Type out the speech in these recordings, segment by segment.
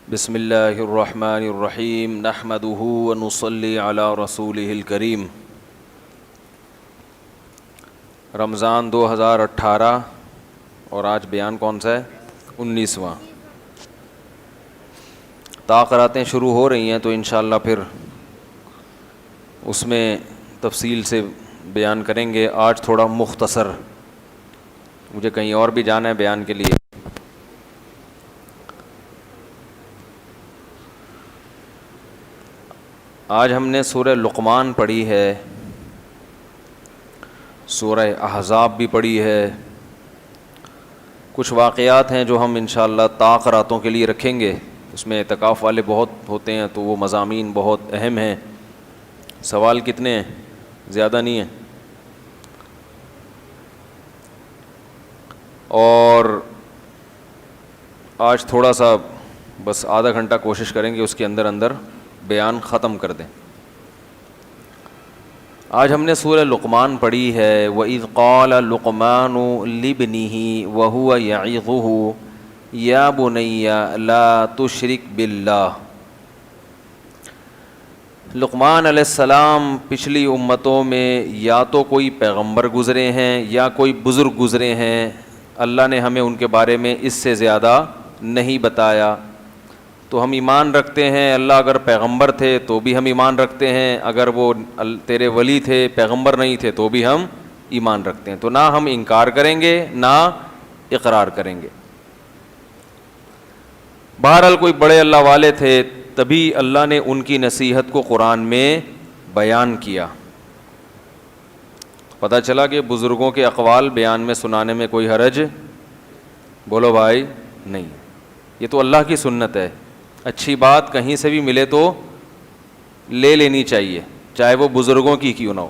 بسم اللہ الرحمن الرحیم نحمدہ ونصلی علی رسولہ الکریم۔ رمضان 2018 اور آج بیان کون سا ہے؟ 19واں۔ تقریراتیں شروع ہو رہی ہیں تو انشاءاللہ پھر اس میں تفصیل سے بیان کریں گے۔ آج تھوڑا مختصر، مجھے کہیں اور بھی جانا ہے بیان کے لیے۔ آج ہم نے سورہ لقمان پڑھی ہے، سورہ احزاب بھی پڑھی ہے۔ کچھ واقعات ہیں جو ہم انشاءاللہ تقریراتوں کے لیے رکھیں گے، اس میں اعتکاف والے بہت ہوتے ہیں تو وہ مضامین بہت اہم ہیں۔ سوال کتنے ہیں؟ زیادہ نہیں ہیں؟ اور آج تھوڑا سا بس آدھا گھنٹہ کوشش کریں گے اس کے اندر اندر بیان ختم کر دیں۔ آج ہم نے سورہ لقمان پڑھی ہے۔ وَإِذْ قَالَ لُقْمَانُ لِابْنِهِ وَهُوَ يَعِظُهُ يَا بُنَيَّ لَا تُشْرِكْ بِاللَّهِ۔ لقمان علیہ السلام پچھلی امتوں میں یا تو کوئی پیغمبر گزرے ہیں یا کوئی بزرگ گزرے ہیں، اللہ نے ہمیں ان کے بارے میں اس سے زیادہ نہیں بتایا۔ تو ہم ایمان رکھتے ہیں اللہ اگر پیغمبر تھے تو بھی ہم ایمان رکھتے ہیں، اگر وہ تیرے ولی تھے پیغمبر نہیں تھے تو بھی ہم ایمان رکھتے ہیں۔ تو نہ ہم انکار کریں گے نہ اقرار کریں گے۔ بہرحال کوئی بڑے اللہ والے تھے، تبھی اللہ نے ان کی نصیحت کو قرآن میں بیان کیا۔ پتہ چلا کہ بزرگوں کے اقوال بیان میں سنانے میں کوئی حرج، بولو بھائی، نہیں۔ یہ تو اللہ کی سنت ہے، اچھی بات کہیں سے بھی ملے تو لے لینی چاہیے، چاہے وہ بزرگوں کی کیوں نہ ہو۔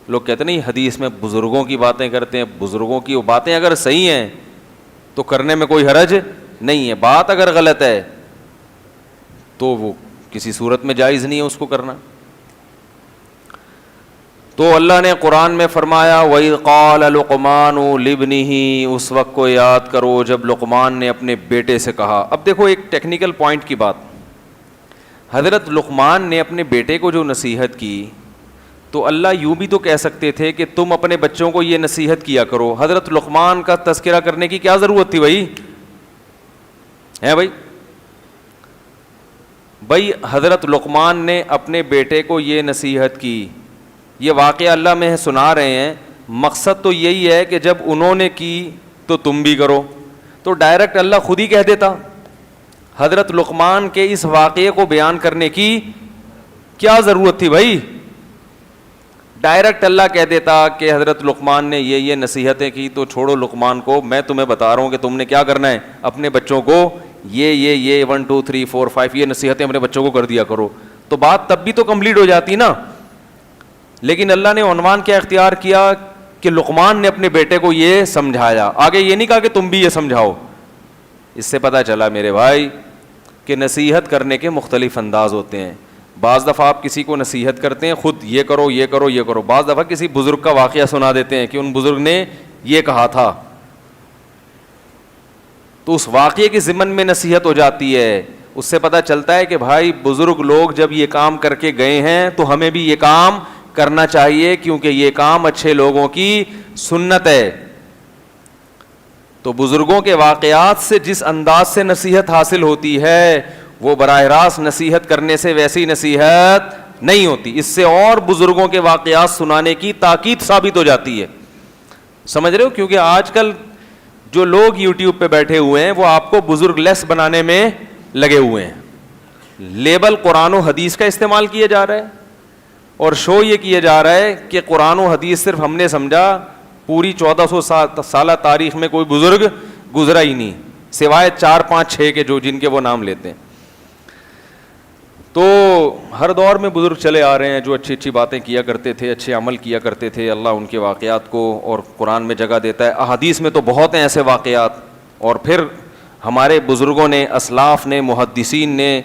لوگ کہتے نہیں حدیث میں بزرگوں کی باتیں کرتے ہیں، بزرگوں کی وہ باتیں اگر صحیح ہیں تو کرنے میں کوئی حرج نہیں ہے، بات اگر غلط ہے تو وہ کسی صورت میں جائز نہیں ہے اس کو کرنا۔ تو اللہ نے قرآن میں فرمایا وَإِذْ قَالَ لُقْمَانُ لِابْنِهِ، اس وقت کو یاد کرو جب لقمان نے اپنے بیٹے سے کہا۔ اب دیکھو ایک ٹیکنیکل پوائنٹ کی بات، حضرت لقمان نے اپنے بیٹے کو جو نصیحت کی تو اللہ یوں بھی تو کہہ سکتے تھے کہ تم اپنے بچوں کو یہ نصیحت کیا کرو۔ حضرت لقمان کا تذکرہ کرنے کی کیا ضرورت تھی بھائی؟ ہے بھائی حضرت لقمان نے اپنے بیٹے کو یہ نصیحت کی، یہ واقعہ اللہ میں سنا رہے ہیں، مقصد تو یہی ہے کہ جب انہوں نے کی تو تم بھی کرو۔ تو ڈائریکٹ اللہ خود ہی کہہ دیتا، حضرت لقمان کے اس واقعے کو بیان کرنے کی کیا ضرورت تھی بھائی؟ ڈائریکٹ اللہ کہہ دیتا کہ حضرت لقمان نے یہ نصیحتیں کی تو چھوڑو لقمان کو، میں تمہیں بتا رہا ہوں کہ تم نے کیا کرنا ہے، اپنے بچوں کو یہ 1 2 3 4 5 یہ نصیحتیں اپنے بچوں کو کر دیا کرو، تو بات تب بھی تو کمپلیٹ ہو جاتی نا۔ لیکن اللہ نے عنوان کیا اختیار کیا کہ لقمان نے اپنے بیٹے کو یہ سمجھایا، آگے یہ نہیں کہا کہ تم بھی یہ سمجھاؤ۔ اس سے پتہ چلا میرے بھائی کہ نصیحت کرنے کے مختلف انداز ہوتے ہیں۔ بعض دفعہ آپ کسی کو نصیحت کرتے ہیں خود یہ کرو یہ کرو یہ کرو، بعض دفعہ کسی بزرگ کا واقعہ سنا دیتے ہیں کہ ان بزرگ نے یہ کہا تھا، تو اس واقعے کے ضمن میں نصیحت ہو جاتی ہے۔ اس سے پتہ چلتا ہے کہ بھائی بزرگ لوگ جب یہ کام کر کے گئے ہیں تو ہمیں بھی یہ کام کرنا چاہیے، کیونکہ یہ کام اچھے لوگوں کی سنت ہے۔ تو بزرگوں کے واقعات سے جس انداز سے نصیحت حاصل ہوتی ہے وہ براہ راست نصیحت کرنے سے ویسی نصیحت نہیں ہوتی، اس سے اور بزرگوں کے واقعات سنانے کی تاکید ثابت ہو جاتی ہے۔ سمجھ رہے ہو؟ کیونکہ آج کل جو لوگ یوٹیوب پہ بیٹھے ہوئے ہیں وہ آپ کو بزرگ لیس بنانے میں لگے ہوئے ہیں، لیبل قرآن و حدیث کا استعمال کیا جا رہا ہے اور شو یہ کیا جا رہا ہے کہ قرآن و حدیث صرف ہم نے سمجھا، پوری 1400 سالہ تاریخ میں کوئی بزرگ گزرا ہی نہیں سوائے 4 5 6 کے جن کے وہ نام لیتے ہیں۔ تو ہر دور میں بزرگ چلے آ رہے ہیں جو اچھی اچھی باتیں کیا کرتے تھے، اچھے عمل کیا کرتے تھے، اللہ ان کے واقعات کو اور قرآن میں جگہ دیتا ہے۔ احادیث میں تو بہت ہیں ایسے واقعات، اور پھر ہمارے بزرگوں نے، اسلاف نے، محدثین نے،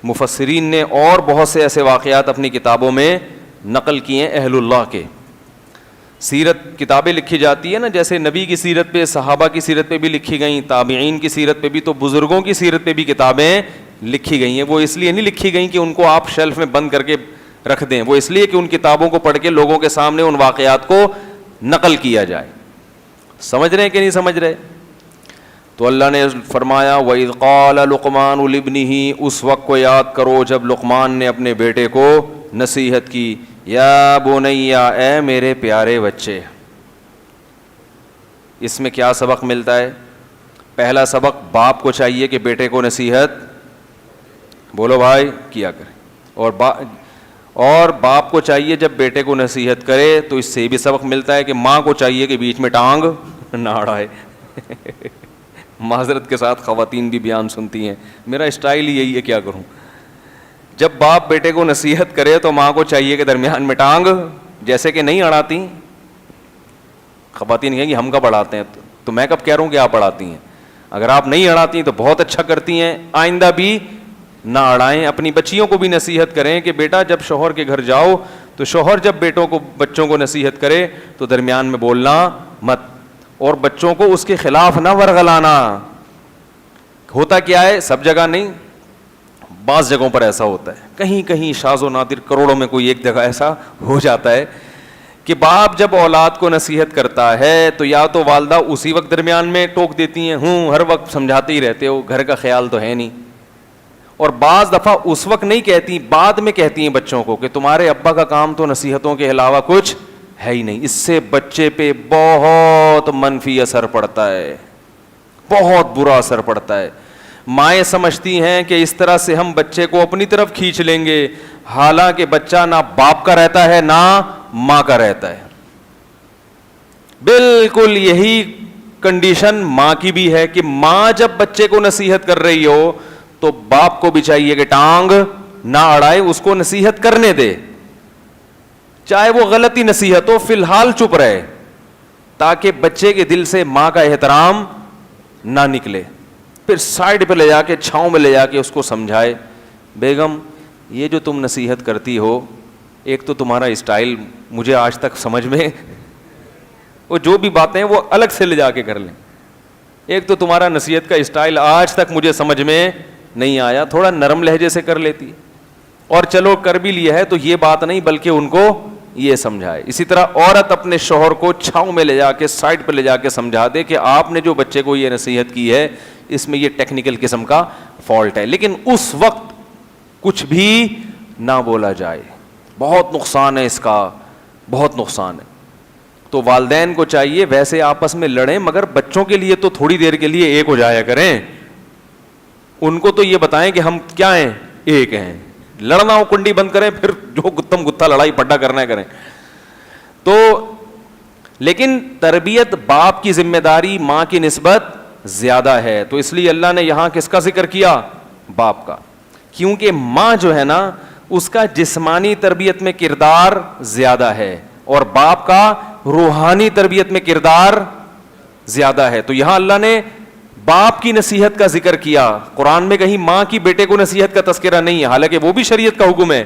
مفسرین نے اور بہت سے ایسے واقعات اپنی کتابوں میں نقل کیے ہیں اہل اللہ کے۔ سیرت کتابیں لکھی جاتی ہے نا, جیسے نبی کی سیرت پہ, صحابہ کی سیرت پہ بھی لکھی گئیں, تابعین کی سیرت پہ بھی, تو بزرگوں کی سیرت پہ بھی کتابیں لکھی گئی ہیں. وہ اس لیے نہیں لکھی گئیں کہ ان کو آپ شیلف میں بند کر کے رکھ دیں, وہ اس لیے کہ ان کتابوں کو پڑھ کے لوگوں کے سامنے ان واقعات کو نقل کیا جائے. سمجھ رہے ہیں کہ نہیں سمجھ رہے؟ تو اللہ نے فرمایا وَإِذْ قَالَ لُقْمَانُ لِابْنِهِ, اس وقت کو یاد کرو جب لقمان نے اپنے بیٹے کو نصیحت کی, یا بنیا, اے میرے پیارے بچے. اس میں کیا سبق ملتا ہے؟ پہلا سبق, باپ کو چاہیے کہ بیٹے کو نصیحت, بولو بھائی, کیا کرے. اور باپ کو چاہیے جب بیٹے کو نصیحت کرے تو اس سے بھی سبق ملتا ہے کہ ماں کو چاہیے کہ بیچ میں ٹانگ نہ اڑائے. معذرت کے ساتھ خواتین بھی بیان سنتی ہیں, میرا اسٹائل ہی یہی ہے, کیا کروں. جب باپ بیٹے کو نصیحت کرے تو ماں کو چاہیے کہ درمیان میں ٹانگ, جیسے کہ نہیں اڑاتی. خواتین کہیں گی ہم کب اڑاتے ہیں, تو میں کب کہہ رہا ہوں کہ آپ اڑاتی ہیں. اگر آپ نہیں اڑاتی تو بہت اچھا کرتی ہیں, آئندہ بھی نہ اڑائیں. اپنی بچیوں کو بھی نصیحت کریں کہ بیٹا جب شوہر کے گھر جاؤ تو شوہر جب بچوں کو نصیحت کرے تو درمیان میں بولنا مت, اور بچوں کو اس کے خلاف نہ ورغلانا. ہوتا کیا ہے, سب جگہ نہیں, بعض جگہوں پر ایسا ہوتا ہے, کہیں کہیں شاذ و نادر, کروڑوں میں کوئی ایک جگہ ایسا ہو جاتا ہے کہ باپ جب اولاد کو نصیحت کرتا ہے تو یا تو والدہ اسی وقت درمیان میں ٹوک دیتی ہیں, ہر وقت سمجھاتے ہی رہتے ہو, گھر کا خیال تو ہے نہیں. اور بعض دفعہ اس وقت نہیں کہتی, بعد میں کہتی ہیں بچوں کو کہ تمہارے ابا کا کام تو نصیحتوں کے علاوہ کچھ ہے ہی نہیں. اس سے بچے پہ بہت منفی اثر پڑتا ہے, بہت برا اثر پڑتا ہے. مائیں سمجھتی ہیں کہ اس طرح سے ہم بچے کو اپنی طرف کھینچ لیں گے, حالانکہ بچہ نہ باپ کا رہتا ہے نہ ماں کا رہتا ہے. بالکل یہی کنڈیشن ماں کی بھی ہے کہ ماں جب بچے کو نصیحت کر رہی ہو تو باپ کو بھی چاہیے کہ ٹانگ نہ اڑائے, اس کو نصیحت کرنے دے, چاہے وہ غلطی نصیحت ہو, فی الحال چپ رہے تاکہ بچے کے دل سے ماں کا احترام نہ نکلے. پھر سائڈ پہ لے جا کے, چھاؤں میں لے جا کے اس کو سمجھائے, بیگم یہ جو تم نصیحت کرتی ہو, ایک تو تمہارا اسٹائل مجھے آج تک سمجھ میں, وہ جو بھی باتیں وہ الگ سے لے جا کے کر لیں, ایک تو تمہارا نصیحت کا اسٹائل آج تک مجھے سمجھ میں نہیں آیا, تھوڑا نرم لہجے سے کر لیتی, اور چلو کر بھی لیا ہے تو یہ بات نہیں بلکہ ان کو یہ سمجھائے. اسی طرح عورت اپنے شوہر کو چھاؤں میں لے جا کے, سائڈ پہ لے جا کے سمجھا دے کہ آپ نے جو بچے کو یہ نصیحت کی ہے اس میں یہ ٹیکنیکل قسم کا فالٹ ہے, لیکن اس وقت کچھ بھی نہ بولا جائے. بہت نقصان ہے اس کا, بہت نقصان ہے. تو والدین کو چاہیے ویسے آپس میں لڑیں, مگر بچوں کے لیے تو تھوڑی دیر کے لیے ایک ہو جایا کریں. ان کو تو یہ بتائیں کہ ہم کیا ہیں, ایک ہیں. لڑنا ہو کنڈی بند کریں, پھر جو گتم گتھا لڑائی پڈا کرنا ہے کریں. تو لیکن تربیت باپ کی ذمہ داری ماں کی نسبت زیادہ ہے, تو اس لیے اللہ نے یہاں کس کا ذکر کیا, باپ کا, کیونکہ ماں جو ہے نا اس کا جسمانی تربیت میں کردار زیادہ ہے اور باپ کا روحانی تربیت میں کردار زیادہ ہے. تو یہاں اللہ نے باپ کی نصیحت کا ذکر کیا, قرآن میں کہیں ماں کی بیٹے کو نصیحت کا تذکرہ نہیں ہے, حالانکہ وہ بھی شریعت کا حکم ہے,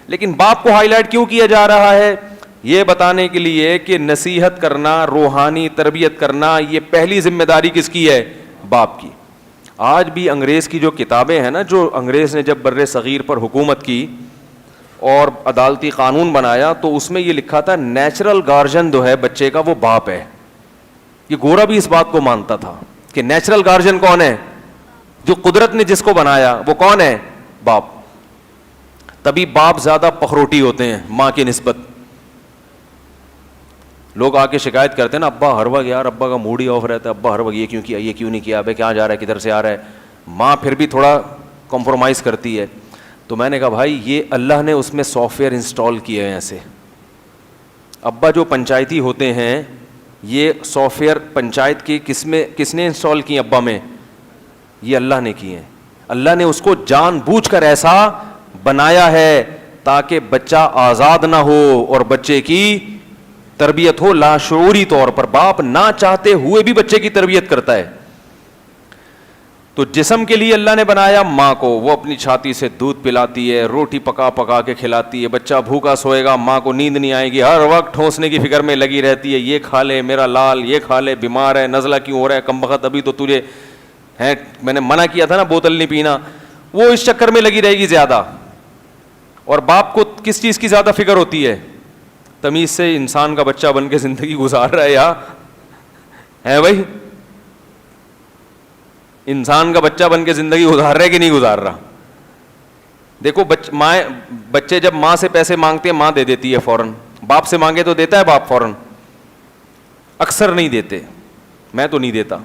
لیکن باپ کو ہائی لائٹ کیوں کیا جا رہا ہے, یہ بتانے کے لیے کہ نصیحت کرنا, روحانی تربیت کرنا, یہ پہلی ذمہ داری کس کی ہے, باپ کی. آج بھی انگریز کی جو کتابیں ہیں نا, جو انگریز نے جب بر صغیر پر حکومت کی اور عدالتی قانون بنایا تو اس میں یہ لکھا تھا نیچرل گارجن جو ہے بچے کا وہ باپ ہے. یہ گورا بھی اس بات کو مانتا تھا کہ نیچرل گارجن کون ہے, جو قدرت نے جس کو بنایا وہ کون ہے, باپ. تبھی باپ زیادہ پخروٹی ہوتے ہیں ماں کی نسبت. لوگ آ کے شکایت کرتے ہیں نا, ابا ہر وقت یار ابا کا موڈ ہی آف رہتا ہے, ابا ہر وقت یہ کیوں کیا, یہ کیوں نہیں کیا, ابے کہاں جا رہا ہے, کدھر سے آ رہا ہے. ماں پھر بھی تھوڑا کمپرومائز کرتی ہے. تو میں نے کہا بھائی یہ اللہ نے اس میں سافٹ ویئر انسٹال کیے ہیں ایسے. ابا جو پنچایتی ہوتے ہیں یہ سافٹ ویئر پنچایت کی کس نے انسٹال کی, ابا میں, یہ اللہ نے کی ہیں. اللہ نے اس کو جان بوجھ کر ایسا بنایا ہے تاکہ بچہ آزاد نہ ہو اور بچے کی تربیت ہو لاشعوری طور پر. باپ نہ چاہتے ہوئے بھی بچے کی تربیت کرتا ہے. تو جسم کے لیے اللہ نے بنایا ماں کو, وہ اپنی چھاتی سے دودھ پلاتی ہے, روٹی پکا پکا کے کھلاتی ہے, بچہ بھوکا سوئے گا, ماں کو نیند نہیں آئے گی, ہر وقت ٹھونسنے کی فکر میں لگی رہتی ہے, یہ کھا لے میرا لال, یہ کھا لے, بیمار ہے, نزلہ کیوں ہو رہا ہے, کم بخت ابھی تو تجھے ہے میں نے منع کیا تھا نا بوتل نہیں پینا, وہ اس چکر میں لگی رہے گی زیادہ. اور باپ کو کس چیز کی زیادہ فکر ہوتی ہے؟ تمیز سے انسان کا بچہ بن کے زندگی گزار رہا ہے یا ہے بھائی, انسان کا بچہ بن کے زندگی گزار رہا ہے کہ نہیں گزار رہا؟ دیکھو بچے جب ماں سے پیسے مانگتے ہیں ماں دے دیتی ہے فوراً, باپ سے مانگے تو دیتا ہے باپ فوراً؟ اکثر نہیں دیتے, میں تو نہیں دیتا.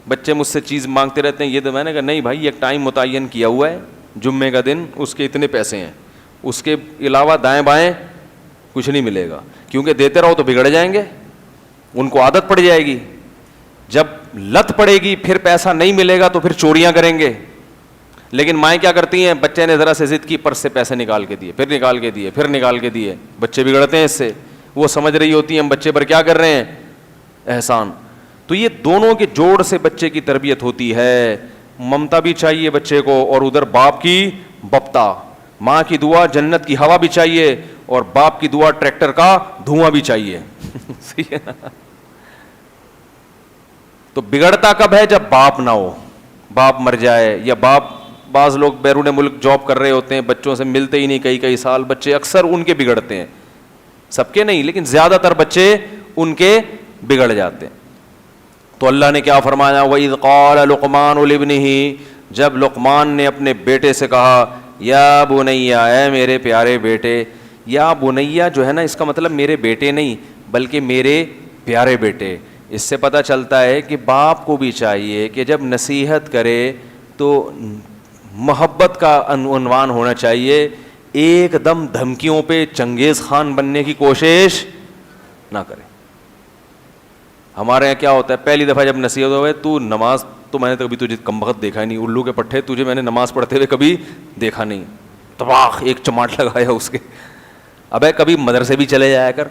بچے مجھ سے چیز مانگتے رہتے ہیں, یہ تو میں نے کہا نہیں بھائی ایک ٹائم متعین کیا ہوا ہے, جمعے کا دن, اس کے اتنے پیسے ہیں, اس کے علاوہ دائیں بائیں کچھ نہیں ملے گا, کیونکہ دیتے رہو تو بگڑ جائیں گے, ان کو عادت پڑ جائے گی, جب لت پڑے گی پھر پیسہ نہیں ملے گا تو پھر چوریاں کریں گے. لیکن مائیں کیا کرتی ہیں, بچے نے ذرا سے ضد کی, پرس سے پیسے نکال کے دیے, پھر نکال کے دیے, پھر نکال کے دیے, بچے بگڑتے ہیں اس سے. وہ سمجھ رہی ہوتی ہیں ہم بچے پر کیا کر رہے ہیں, احسان. تو یہ دونوں کے جوڑ سے بچے کی تربیت ہوتی ہے. ممتا بھی چاہیے بچے کو, اور ادھر باپ کی بپتا, ماں کی دعا جنت کی ہوا بھی چاہیے, اور باپ کی دعا ٹریکٹر کا دھواں بھی چاہیے. تو بگڑتا کب ہے؟ جب باپ نہ ہو, باپ مر جائے, یا باپ, بعض لوگ بیرون ملک جاب کر رہے ہوتے ہیں, بچوں سے ملتے ہی نہیں کئی کئی سال, بچے اکثر ان کے بگڑتے ہیں, سب کے نہیں لیکن زیادہ تر بچے ان کے بگڑ جاتے ہیں. تو اللہ نے کیا فرمایا, وَإِذْ قَالَ لُقْمَانُ لِابْنِهِ, جب لقمان نے اپنے بیٹے سے کہا, یا بنیا, اے میرے پیارے بیٹے. یا بنیا جو ہے نا, اس کا مطلب میرے بیٹے نہیں بلکہ میرے پیارے بیٹے. اس سے پتہ چلتا ہے کہ باپ کو بھی چاہیے کہ جب نصیحت کرے تو محبت کا عنوان ہونا چاہیے, ایک دم دھمکیوں پہ چنگیز خان بننے کی کوشش نہ کرے. ہمارے یہاں کیا ہوتا ہے, پہلی دفعہ جب نصیحت ہوئے, تو نماز تو میں نے تو کبھی تجھے کم وقت دیکھا ہی نہیں, الو کے پٹھے, تجھے میں نے نماز پڑھتے ہوئے کبھی دیکھا نہیں. طباخ ایک چماٹ لگایا اس کے, ابے کبھی مدرسے بھی چلے جایا کر,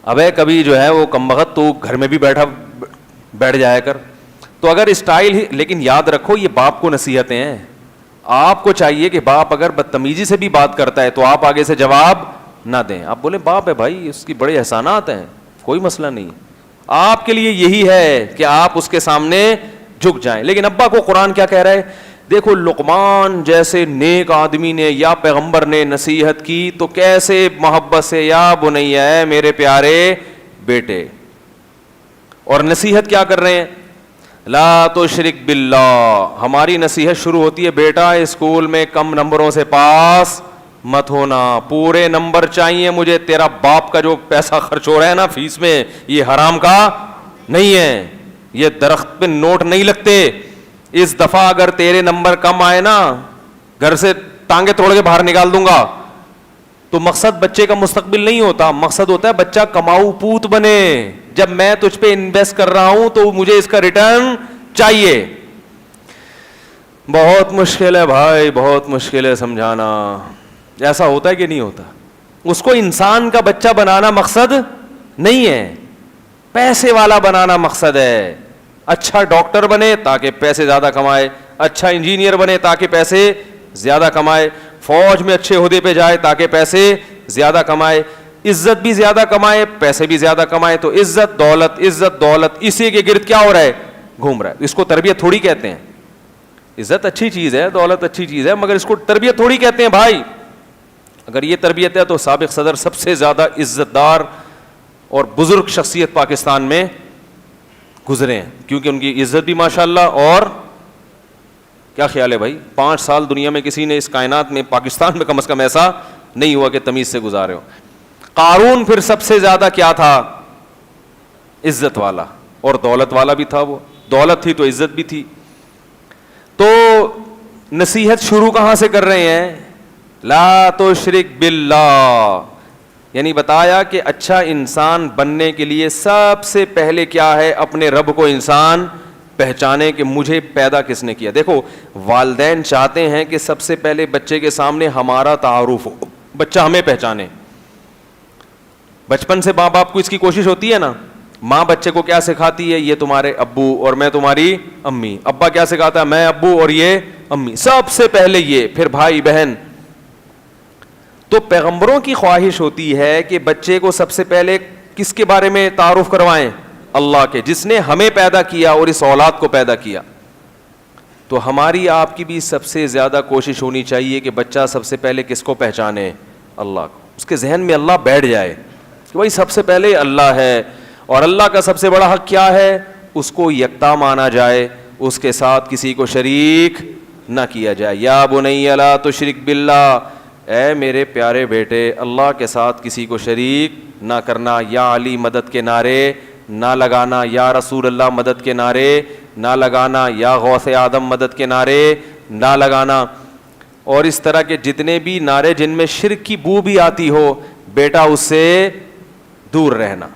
ابے کبھی جو ہے وہ کم وقت تو گھر میں بھی بیٹھ جایا کر. تو اگر اسٹائل ہی, لیکن یاد رکھو یہ باپ کو نصیحتیں ہیں. آپ کو چاہیے کہ باپ اگر بدتمیزی سے بھی بات کرتا ہے تو آپ آگے سے جواب نہ دیں, آپ بولیں باپ ہے بھائی, اس کی بڑے احسانات ہیں, کوئی مسئلہ نہیں. آپ کے لیے یہی ہے کہ آپ اس کے سامنے جھک جائیں. لیکن ابا کو قرآن کیا کہہ رہا ہے, دیکھو لقمان جیسے نیک آدمی نے یا پیغمبر نے نصیحت کی تو کیسے محبت سے, یا بنیا, اے میرے پیارے بیٹے. اور نصیحت کیا کر رہے ہیں, لا تشرک باللہ. ہماری نصیحت شروع ہوتی ہے, بیٹا اسکول میں کم نمبروں سے پاس مت ہونا, پورے نمبر چاہیے مجھے, تیرا باپ کا جو پیسہ خرچ ہو رہا ہے نا فیس میں, یہ حرام کا نہیں ہے, یہ درخت پہ نوٹ نہیں لگتے. اس دفعہ اگر تیرے نمبر کم آئے نا, گھر سے ٹانگیں توڑ کے باہر نکال دوں گا. تو مقصد بچے کا مستقبل نہیں ہوتا, مقصد ہوتا ہے بچہ کماؤ پوت بنے. جب میں تجھ پہ انویسٹ کر رہا ہوں تو مجھے اس کا ریٹرن چاہیے. بہت مشکل ہے بھائی, بہت مشکل ہے سمجھانا. ایسا ہوتا ہے کہ نہیں ہوتا؟ اس کو انسان کا بچہ بنانا مقصد نہیں ہے, پیسے والا بنانا مقصد ہے. اچھا ڈاکٹر بنے تاکہ پیسے زیادہ کمائے, اچھا انجینئر بنے تاکہ پیسے زیادہ کمائے, فوج میں اچھے عہدے پہ جائے تاکہ پیسے زیادہ کمائے, عزت بھی زیادہ کمائے, پیسے بھی زیادہ کمائے. تو عزت دولت اسی کے گرد کیا ہو رہا ہے, گھوم رہا ہے. اس کو تربیت تھوڑی کہتے ہیں. عزت اچھی چیز ہے, دولت اچھی چیز ہے, مگر اس کو تربیت تھوڑی کہتے ہیں بھائی. اگر یہ تربیت ہے تو سابق صدر سب سے زیادہ عزت دار اور بزرگ شخصیت پاکستان میں گزرے ہیں, کیونکہ ان کی عزت بھی ماشاءاللہ. اور کیا خیال ہے بھائی, 5 سال دنیا میں کسی نے اس کائنات میں, پاکستان میں کم از کم ایسا نہیں ہوا کہ تمیز سے گزارے ہو. قارون پھر سب سے زیادہ کیا تھا, عزت والا اور دولت والا بھی تھا. وہ دولت تھی تو عزت بھی تھی. تو نصیحت شروع کہاں سے کر رہے ہیں, لا تشرک باللہ, یعنی بتایا کہ اچھا انسان بننے کے لیے سب سے پہلے کیا ہے, اپنے رب کو انسان پہچانے کہ مجھے پیدا کس نے کیا. دیکھو والدین چاہتے ہیں کہ سب سے پہلے بچے کے سامنے ہمارا تعارف ہو, بچہ ہمیں پہچانے. بچپن سے ماں باپ کو اس کی کوشش ہوتی ہے نا, ماں بچے کو کیا سکھاتی ہے؟ یہ تمہارے ابو اور میں تمہاری امی. ابا کیا سکھاتا ہے؟ میں ابو اور یہ امی. سب سے پہلے یہ، پھر بھائی بہن. تو پیغمبروں کی خواہش ہوتی ہے کہ بچے کو سب سے پہلے کس کے بارے میں تعارف کروائیں؟ اللہ کے، جس نے ہمیں پیدا کیا اور اس اولاد کو پیدا کیا. تو ہماری آپ کی بھی سب سے زیادہ کوشش ہونی چاہیے کہ بچہ سب سے پہلے کس کو پہچانے؟ اللہ کو. اس کے ذہن میں اللہ بیٹھ جائے کہ بھائی سب سے پہلے اللہ ہے، اور اللہ کا سب سے بڑا حق کیا ہے؟ اس کو یکتا مانا جائے، اس کے ساتھ کسی کو شریک نہ کیا جائے. یا بنی لا تشرک باللہ، اے میرے پیارے بیٹے اللہ کے ساتھ کسی کو شریک نہ کرنا. یا علی مدد کے نعرے نہ لگانا، یا رسول اللہ مدد کے نعرے نہ لگانا، یا غوث آدم مدد کے نعرے نہ لگانا. اور اس طرح کے جتنے بھی نعرے جن میں شرک کی بو بھی آتی ہو، بیٹا اس سے دور رہنا.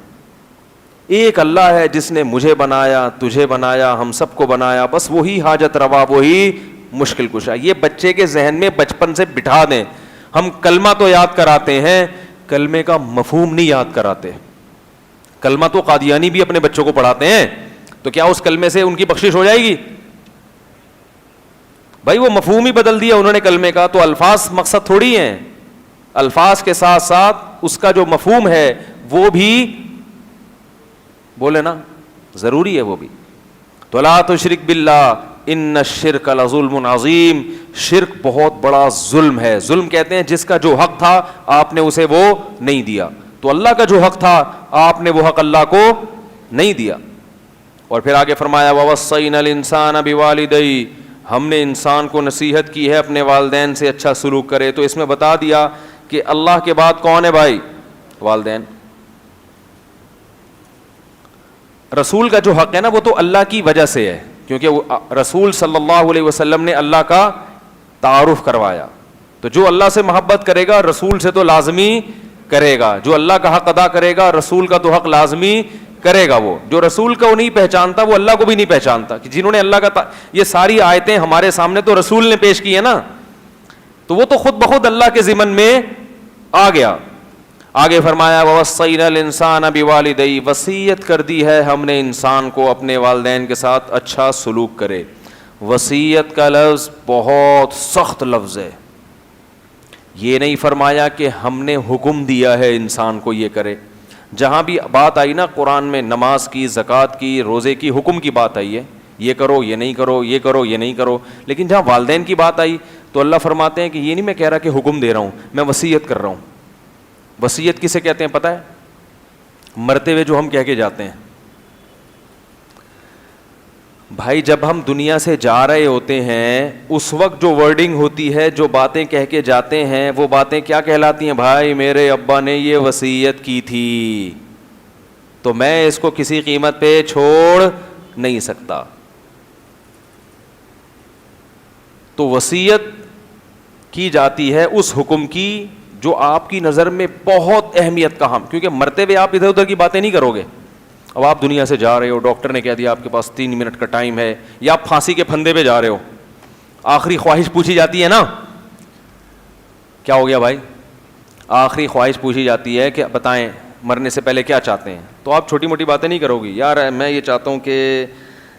ایک اللہ ہے جس نے مجھے بنایا، تجھے بنایا، ہم سب کو بنایا، بس وہی حاجت روا، وہی مشکل کشا. یہ بچے کے ذہن میں بچپن سے بٹھا دیں. ہم کلمہ تو یاد کراتے ہیں، کلمے کا مفہوم نہیں یاد کراتے. کلمہ تو قادیانی بھی اپنے بچوں کو پڑھاتے ہیں، تو کیا اس کلمے سے ان کی بخشش ہو جائے گی؟ بھائی وہ مفہوم ہی بدل دیا انہوں نے کلمے کا. تو الفاظ مقصد تھوڑی ہیں، الفاظ کے ساتھ ساتھ اس کا جو مفہوم ہے وہ بھی بولے نا، ضروری ہے وہ بھی. تو لا تشرک باللہ ان الشرک لظلم عظیم، شرک بہت بڑا ظلم ہے. ظلم کہتے ہیں جس کا جو حق تھا آپ نے اسے وہ نہیں دیا. تو اللہ کا جو حق تھا آپ نے وہ حق اللہ کو نہیں دیا. اور پھر آگے فرمایا وَوَصَّيْنَا الْإِنسَانَ بِوَالِدَيْهِ، ہم نے انسان کو نصیحت کی ہے اپنے والدین سے اچھا سلوک کرے. تو اس میں بتا دیا کہ اللہ کے بعد کون ہے بھائی؟ والدین. رسول کا جو حق ہے نا وہ تو اللہ کی وجہ سے ہے، کیونکہ وہ رسول صلی اللہ علیہ وسلم نے اللہ کا تعارف کروایا. تو جو اللہ سے محبت کرے گا رسول سے تو لازمی کرے گا، جو اللہ کا حق ادا کرے گا رسول کا تو حق لازمی کرے گا. وہ جو رسول کو نہیں پہچانتا وہ اللہ کو بھی نہیں پہچانتا. کہ جنہوں نے اللہ کا یہ ساری آیتیں ہمارے سامنے تو رسول نے پیش کی ہے نا، تو وہ تو خود بخود اللہ کے ضمن میں آ گیا. آگے فرمایا وَوَصَّيْنَا الْإِنسَانَ بِوَالِدَيْهِ، وصیت کر دی ہے ہم نے انسان کو اپنے والدین کے ساتھ اچھا سلوک کرے. وصیت کا لفظ بہت سخت لفظ ہے. یہ نہیں فرمایا کہ ہم نے حکم دیا ہے انسان کو یہ کرے. جہاں بھی بات آئی نا قرآن میں نماز کی، زکوٰۃ کی، روزے کی، حکم کی بات آئی ہے، یہ کرو یہ نہیں کرو، یہ کرو یہ نہیں کرو. لیکن جہاں والدین کی بات آئی تو اللہ فرماتے ہیں کہ یہ نہیں میں کہہ رہا کہ حکم دے رہا ہوں، میں وصیت کر رہا ہوں. وصیت کسے کہتے ہیں پتہ ہے؟ مرتے ہوئے جو ہم کہہ کے جاتے ہیں. بھائی جب ہم دنیا سے جا رہے ہوتے ہیں اس وقت جو ورڈنگ ہوتی ہے، جو باتیں کہہ کے جاتے ہیں، وہ باتیں کیا کہلاتی ہیں؟ بھائی میرے ابا نے یہ وصیت کی تھی تو میں اس کو کسی قیمت پہ چھوڑ نہیں سکتا. تو وصیت کی جاتی ہے اس حکم کی جو آپ کی نظر میں بہت اہمیت کا ہم، کیونکہ مرتے ہوئے آپ ادھر ادھر کی باتیں نہیں کرو گے. اب آپ دنیا سے جا رہے ہو، ڈاکٹر نے کہہ دیا آپ کے پاس 3 منٹ کا ٹائم ہے، یا آپ پھانسی کے پھندے پہ جا رہے ہو، آخری خواہش پوچھی جاتی ہے نا. کیا ہو گیا بھائی؟ آخری خواہش پوچھی جاتی ہے کہ بتائیں مرنے سے پہلے کیا چاہتے ہیں. تو آپ چھوٹی موٹی باتیں نہیں کرو گی، یار میں یہ چاہتا ہوں کہ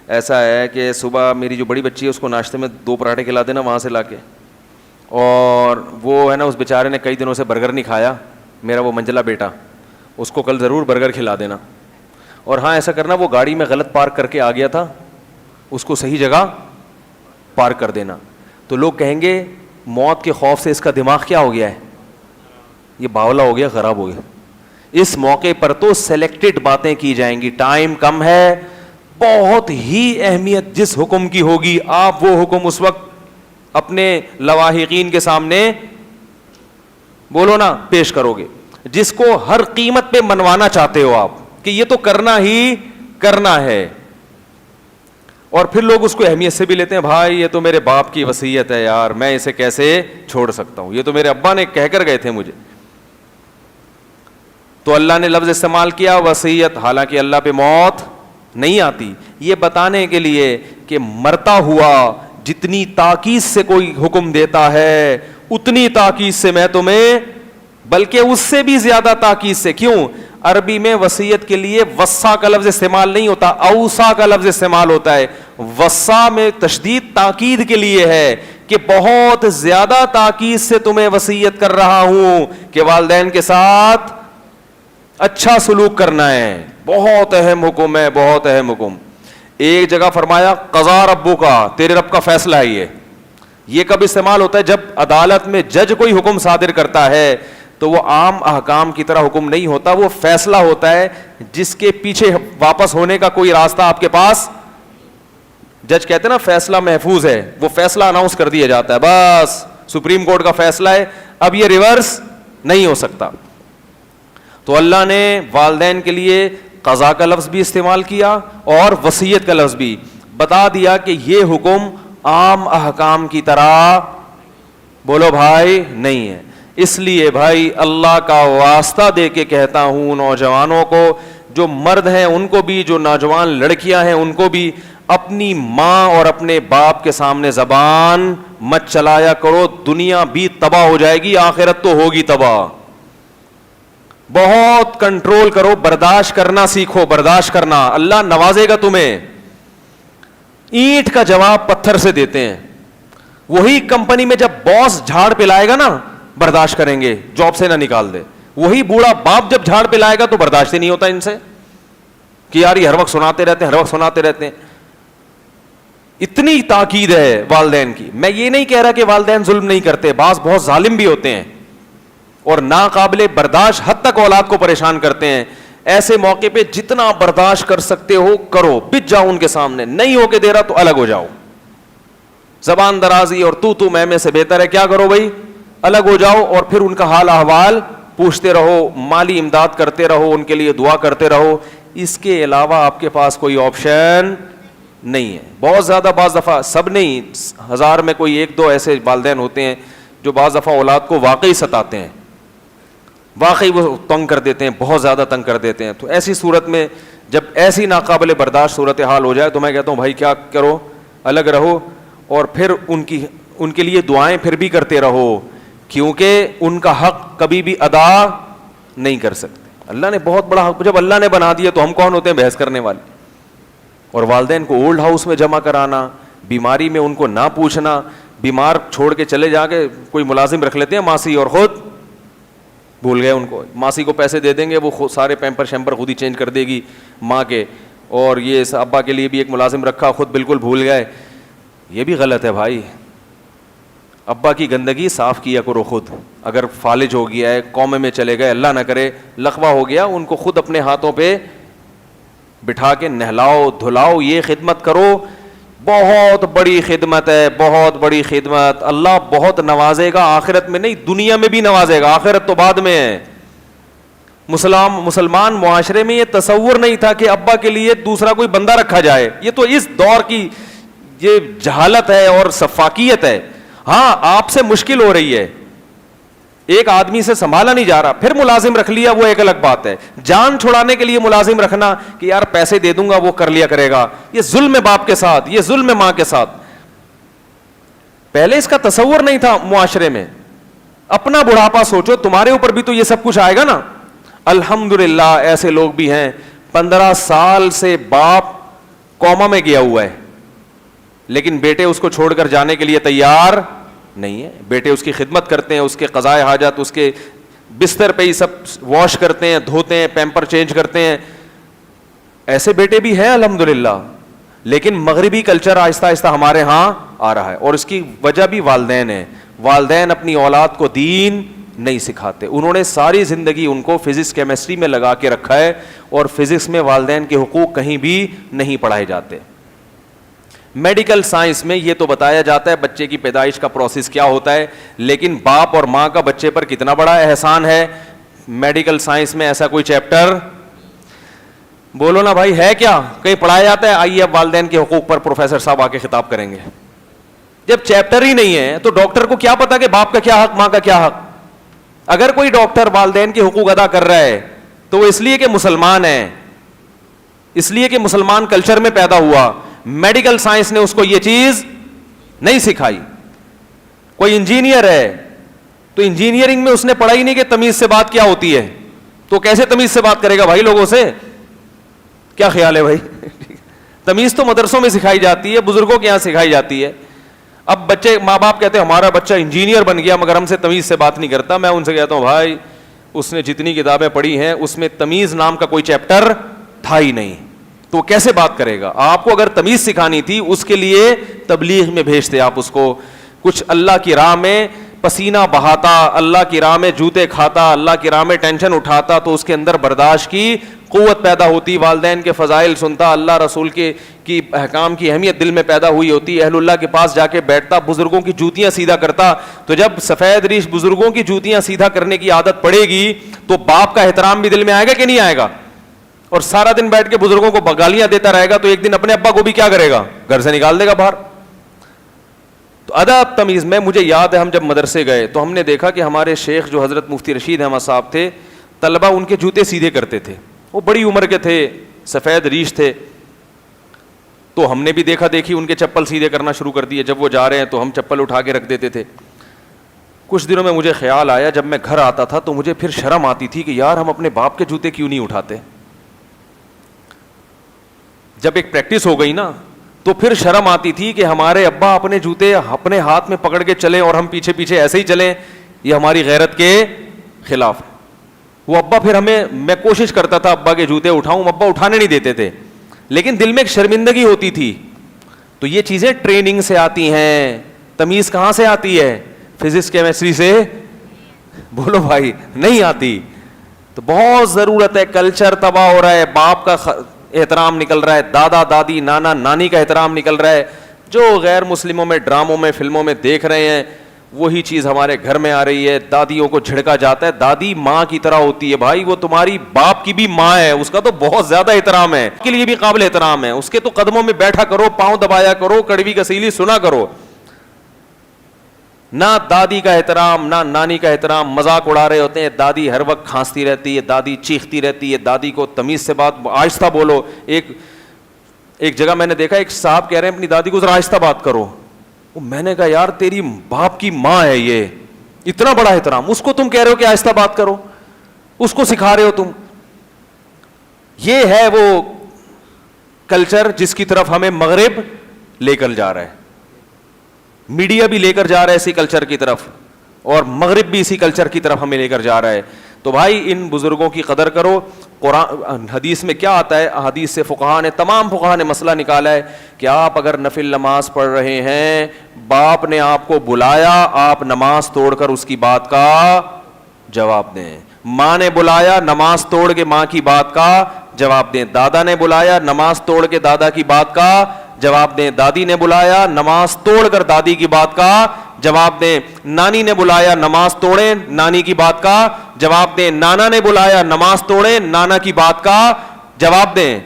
ایسا ہے کہ صبح میری جو بڑی بچی ہے اس کو ناشتے میں 2 پراٹھے کھلا دینا وہاں سے لا کے، اور وہ ہے نا اس بیچارے نے کئی دنوں سے برگر نہیں کھایا، میرا وہ منجلا بیٹا، اس کو کل ضرور برگر کھلا دینا. اور ہاں ایسا کرنا وہ گاڑی میں غلط پارک کر کے آ گیا تھا، اس کو صحیح جگہ پارک کر دینا. تو لوگ کہیں گے موت کے خوف سے اس کا دماغ کیا ہو گیا ہے، یہ باولا ہو گیا، خراب ہو گیا. اس موقع پر تو سلیکٹڈ باتیں کی جائیں گی، ٹائم کم ہے، بہت ہی اہمیت جس حکم کی ہوگی آپ وہ حکم اس وقت اپنے لواحقین کے سامنے بولو نا پیش کرو گے، جس کو ہر قیمت پہ منوانا چاہتے ہو آپ کہ یہ تو کرنا ہی کرنا ہے. اور پھر لوگ اس کو اہمیت سے بھی لیتے ہیں، بھائی یہ تو میرے باپ کی وصیت ہے یار، میں اسے کیسے چھوڑ سکتا ہوں، یہ تو میرے ابا نے کہہ کر گئے تھے مجھے. تو اللہ نے لفظ استعمال کیا وصیت، حالانکہ اللہ پہ موت نہیں آتی، یہ بتانے کے لیے کہ مرتا ہوا جتنی تاکید سے کوئی حکم دیتا ہے اتنی تاکید سے میں تمہیں، بلکہ اس سے بھی زیادہ تاکید سے. کیوں؟ عربی میں وصیت کے لیے وصا کا لفظ استعمال نہیں ہوتا, اوصا کا لفظ استعمال ہوتا ہے. وصا میں تشدید تاکید کے لیے ہے کہ بہت زیادہ تاکید سے تمہیں وصیت کر رہا ہوں کہ والدین کے ساتھ اچھا سلوک کرنا ہے. بہت اہم حکم ہے, بہت اہم حکم. ایک جگہ فرمایا قضا ربو کا, تیرے رب کا فیصلہ ہے. یہ کب استعمال ہوتا ہے؟ جب عدالت میں جج کوئی حکم صادر کرتا ہے تو وہ عام احکام کی طرح حکم نہیں ہوتا, وہ فیصلہ ہوتا ہے جس کے پیچھے واپس ہونے کا کوئی راستہ آپ کے پاس. جج کہتے ہیں نا فیصلہ محفوظ ہے, وہ فیصلہ اناؤنس کر دیا جاتا ہے, بس سپریم کورٹ کا فیصلہ ہے, اب یہ ریورس نہیں ہو سکتا. تو اللہ نے والدین کے لیے قضا کا لفظ بھی استعمال کیا اور وصیت کا لفظ بھی, بتا دیا کہ یہ حکم عام احکام کی طرح بولو بھائی نہیں ہے. اس لیے بھائی اللہ کا واسطہ دے کے کہتا ہوں نوجوانوں کو, جو مرد ہیں ان کو بھی, جو نوجوان لڑکیاں ہیں ان کو بھی, اپنی ماں اور اپنے باپ کے سامنے زبان مت چلایا کرو. دنیا بھی تباہ ہو جائے گی, آخرت تو ہوگی تباہ. بہت کنٹرول کرو, برداشت کرنا سیکھو, برداشت کرنا, اللہ نوازے گا تمہیں. اینٹ کا جواب پتھر سے دیتے ہیں. وہی کمپنی میں جب باس جھاڑ پہ لائے گا نا برداشت کریں گے, جاب سے نہ نکال دے. وہی بوڑھا باپ جب جھاڑ پہ لائے گا تو برداشت ہی نہیں ہوتا ان سے کہ یار یہ ہر وقت سناتے رہتے ہیں, ہر وقت سناتے رہتے ہیں. اتنی تاکید ہے والدین کی. میں یہ نہیں کہہ رہا کہ والدین ظلم نہیں کرتے, بعض بہت ظالم بھی ہوتے ہیں اور ناقابل برداشت حد تک اولاد کو پریشان کرتے ہیں. ایسے موقع پہ جتنا برداشت کر سکتے ہو کرو, بچ جاؤ ان کے سامنے. نہیں ہو کے دے رہا تو الگ ہو جاؤ. زبان درازی اور تو میں سے بہتر ہے کیا کرو بھائی, الگ ہو جاؤ اور پھر ان کا حال احوال پوچھتے رہو, مالی امداد کرتے رہو, ان کے لیے دعا کرتے رہو. اس کے علاوہ آپ کے پاس کوئی آپشن نہیں ہے. بہت زیادہ بعض دفعہ, سب نہیں, 1000 میں کوئی 1-2 ایسے والدین ہوتے ہیں جو بعض دفعہ اولاد کو واقعی ستاتے ہیں, واقعی وہ تنگ کر دیتے ہیں, بہت زیادہ تنگ کر دیتے ہیں. تو ایسی صورت میں جب ایسی ناقابل برداشت صورتحال ہو جائے تو میں کہتا ہوں بھائی کیا کرو, الگ رہو اور پھر ان کے لیے دعائیں پھر بھی کرتے رہو, کیونکہ ان کا حق کبھی بھی ادا نہیں کر سکتے. اللہ نے بہت بڑا حق, جب اللہ نے بنا دیا تو ہم کون ہوتے ہیں بحث کرنے والے. اور والدین کو اولڈ ہاؤس میں جمع کرانا, بیماری میں ان کو نہ پوچھنا, بیمار چھوڑ کے چلے جا کے کوئی ملازم رکھ لیتے ہیں ماسی اور خود بھول گئے ان کو. ماسی کو پیسے دے دیں گے, وہ خود سارے پیمپر شیمپر خود ہی چینج کر دے گی ماں کے, اور یہ ابا کے لیے بھی ایک ملازم رکھا, خود بالکل بھول گئے. یہ بھی غلط ہے بھائی. ابا کی گندگی صاف کیا کرو خود. اگر فالج ہو گیا ہے, قوم میں چلے گئے, اللہ نہ کرے لقوہ ہو گیا, ان کو خود اپنے ہاتھوں پہ بٹھا کے نہلاؤ دھلاؤ, یہ خدمت کرو. بہت بڑی خدمت ہے, بہت بڑی خدمت. اللہ بہت نوازے گا, آخرت میں نہیں دنیا میں بھی نوازے گا, آخرت تو بعد میں ہے. مسلمان معاشرے میں یہ تصور نہیں تھا کہ ابا کے لیے دوسرا کوئی بندہ رکھا جائے. یہ تو اس دور کی یہ جہالت ہے اور سفاکیت ہے. ہاں آپ سے مشکل ہو رہی ہے, ایک آدمی سے سنبھالا نہیں جا رہا, پھر ملازم رکھ لیا, وہ ایک الگ بات ہے. جان چھڑانے کے لیے ملازم رکھنا کہ یار پیسے دے دوں گا وہ کر لیا کرے گا, یہ ظلم ہے باپ کے ساتھ, یہ ظلم ہے ماں کے ساتھ. پہلے اس کا تصور نہیں تھا معاشرے میں. اپنا بڑھاپا سوچو, تمہارے اوپر بھی تو یہ سب کچھ آئے گا نا. الحمدللہ ایسے لوگ بھی ہیں 15 سال سے باپ کوما میں گیا ہوا ہے, لیکن بیٹے اس کو چھوڑ کر جانے کے لیے تیار نہیں ہے. بیٹے اس کی خدمت کرتے ہیں, اس کے قضائے حاجت اس کے بستر پہ ہی سب واش کرتے ہیں, دھوتے ہیں, پیمپر چینج کرتے ہیں. ایسے بیٹے بھی ہیں الحمدللہ. لیکن مغربی کلچر آہستہ آہستہ ہمارے ہاں آ رہا ہے, اور اس کی وجہ بھی والدین ہیں. والدین اپنی اولاد کو دین نہیں سکھاتے. انہوں نے ساری زندگی ان کو فزکس کیمسٹری میں لگا کے رکھا ہے, اور فزکس میں والدین کے حقوق کہیں بھی نہیں پڑھائے جاتے. میڈیکل سائنس میں یہ تو بتایا جاتا ہے بچے کی پیدائش کا پروسیس کیا ہوتا ہے, لیکن باپ اور ماں کا بچے پر کتنا بڑا احسان ہے. میڈیکل سائنس میں ایسا کوئی چیپٹر بولو نا بھائی ہے کیا, کہیں پڑھایا جاتا ہے؟ آئیے اب والدین کے حقوق پر پروفیسر صاحب آ کے خطاب کریں گے. جب چیپٹر ہی نہیں ہے تو ڈاکٹر کو کیا پتا کہ باپ کا کیا حق, ماں کا کیا حق. اگر کوئی ڈاکٹر والدین کے حقوق ادا کر رہا ہے تو وہ اس لیے کہ مسلمان ہے, اس لیے کہ مسلمان کلچر میں پیدا ہوا. میڈیکل سائنس نے اس کو یہ چیز نہیں سکھائی. کوئی انجینئر ہے تو انجینئرنگ میں اس نے پڑھا ہی نہیں کہ تمیز سے بات کیا ہوتی ہے. تو کیسے تمیز سے بات کرے گا بھائی لوگوں سے؟ کیا خیال ہے بھائی؟ تمیز تو مدرسوں میں سکھائی جاتی ہے, بزرگوں کے یہاں سکھائی جاتی ہے. اب بچے, ماں باپ کہتے ہیں ہمارا بچہ انجینئر بن گیا مگر ہم سے تمیز سے بات نہیں کرتا. میں ان سے کہتا ہوں بھائی اس نے جتنی کتابیں پڑھی ہیں اس میں تمیز نام کا کوئی چیپٹر تھا ہی نہیں, تو کیسے بات کرے گا؟ آپ کو اگر تمیز سکھانی تھی اس کے لیے تبلیغ میں بھیجتے آپ اس کو, کچھ اللہ کی راہ میں پسینہ بہاتا, اللہ کی راہ میں جوتے کھاتا, اللہ کی راہ میں ٹینشن اٹھاتا, تو اس کے اندر برداشت کی قوت پیدا ہوتی, والدین کے فضائل سنتا, اللہ رسول کے کی احکام کی اہمیت دل میں پیدا ہوئی ہوتی, اہل اللہ کے پاس جا کے بیٹھتا, بزرگوں کی جوتیاں سیدھا کرتا. تو جب سفید ریش بزرگوں کی جوتیاں سیدھا کرنے کی عادت پڑے گی تو باپ کا احترام بھی دل میں آئے گا کہ نہیں آئے گا؟ اور سارا دن بیٹھ کے بزرگوں کو گالیاں دیتا رہے گا تو ایک دن اپنے ابا کو بھی کیا کرے گا؟ گھر سے نکال دے گا باہر. تو ادب تمیز میں مجھے یاد ہے ہم جب مدرسے گئے تو ہم نے دیکھا کہ ہمارے شیخ جو حضرت مفتی رشید احمد صاحب تھے, طلبہ ان کے جوتے سیدھے کرتے تھے. وہ بڑی عمر کے تھے, سفید ریش تھے, تو ہم نے بھی دیکھا دیکھی ان کے چپل سیدھے کرنا شروع کر دیے. جب وہ جا رہے ہیں تو ہم چپل اٹھا کے رکھ دیتے تھے. کچھ دنوں میں مجھے خیال آیا, جب میں گھر آتا تھا تو مجھے پھر شرم آتی تھی کہ یار ہم اپنے باپ کے جوتے کیوں نہیں اٹھاتے. جب ایک پریکٹس ہو گئی نا تو پھر شرم آتی تھی کہ ہمارے ابا اپنے جوتے اپنے ہاتھ میں پکڑ کے چلیں اور ہم پیچھے پیچھے ایسے ہی چلیں, یہ ہماری غیرت کے خلاف. وہ ابا پھر میں کوشش کرتا تھا ابا کے جوتے اٹھاؤں, ابا اٹھانے نہیں دیتے تھے, لیکن دل میں ایک شرمندگی ہوتی تھی. تو یہ چیزیں ٹریننگ سے آتی ہیں. تمیز کہاں سے آتی ہے؟ فزکس کیمسٹری سے؟ بولو بھائی, نہیں آتی. تو بہت ضرورت ہے. کلچر تباہ ہو رہا ہے, باپ کا احترام نکل رہا ہے, دادا دادی نانا نانی کا احترام نکل رہا ہے. جو غیر مسلموں میں ڈراموں میں فلموں میں دیکھ رہے ہیں وہی چیز ہمارے گھر میں آ رہی ہے. دادیوں کو جھڑکا جاتا ہے, دادی ماں کی طرح ہوتی ہے بھائی, وہ تمہاری باپ کی بھی ماں ہے, اس کا تو بہت زیادہ احترام ہے, اس کے لیے بھی قابل احترام ہے. اس کے تو قدموں میں بیٹھا کرو, پاؤں دبایا کرو, کڑوی کسیلی سنا کرو. نہ دادی کا احترام نہ نانی کا احترام. مذاق اڑا رہے ہوتے ہیں, دادی ہر وقت کھانستی رہتی ہے, دادی چیختی رہتی ہے, دادی کو تمیز سے بات, آہستہ بولو. ایک جگہ میں نے دیکھا ایک صاحب کہہ رہے ہیں اپنی دادی کو ذرا آہستہ بات کرو. میں نے کہا یار تیری باپ کی ماں ہے, یہ اتنا بڑا احترام, اس کو تم کہہ رہے ہو کہ آہستہ بات کرو, اس کو سکھا رہے ہو تم. یہ ہے وہ کلچر جس کی طرف ہمیں مغرب لے کر جا رہا ہے. میڈیا بھی لے کر جا رہا ہے اسی کلچر کی طرف, اور مغرب بھی اسی کلچر کی طرف ہمیں لے کر جا رہا ہے. تو بھائی ان بزرگوں کی قدر کرو. قرآن حدیث میں کیا آتا ہے؟ حدیث سے تمام فقہاء نے مسئلہ نکالا ہے کہ آپ اگر نفل نماز پڑھ رہے ہیں, باپ نے آپ کو بلایا, آپ نماز توڑ کر اس کی بات کا جواب دیں. ماں نے بلایا, نماز توڑ کے ماں کی بات کا جواب دیں. دادا نے بلایا, نماز توڑ کے دادا کی بات کا جواب دیں. دادی نے بلایا, نماز توڑ کر دادی کی بات کا جواب دیں. نانی نے بلایا, نماز توڑیں, نانی کی بات کا جواب دیں. نانا نے بلایا, نماز توڑیں, نانا کی بات کا جواب دیں.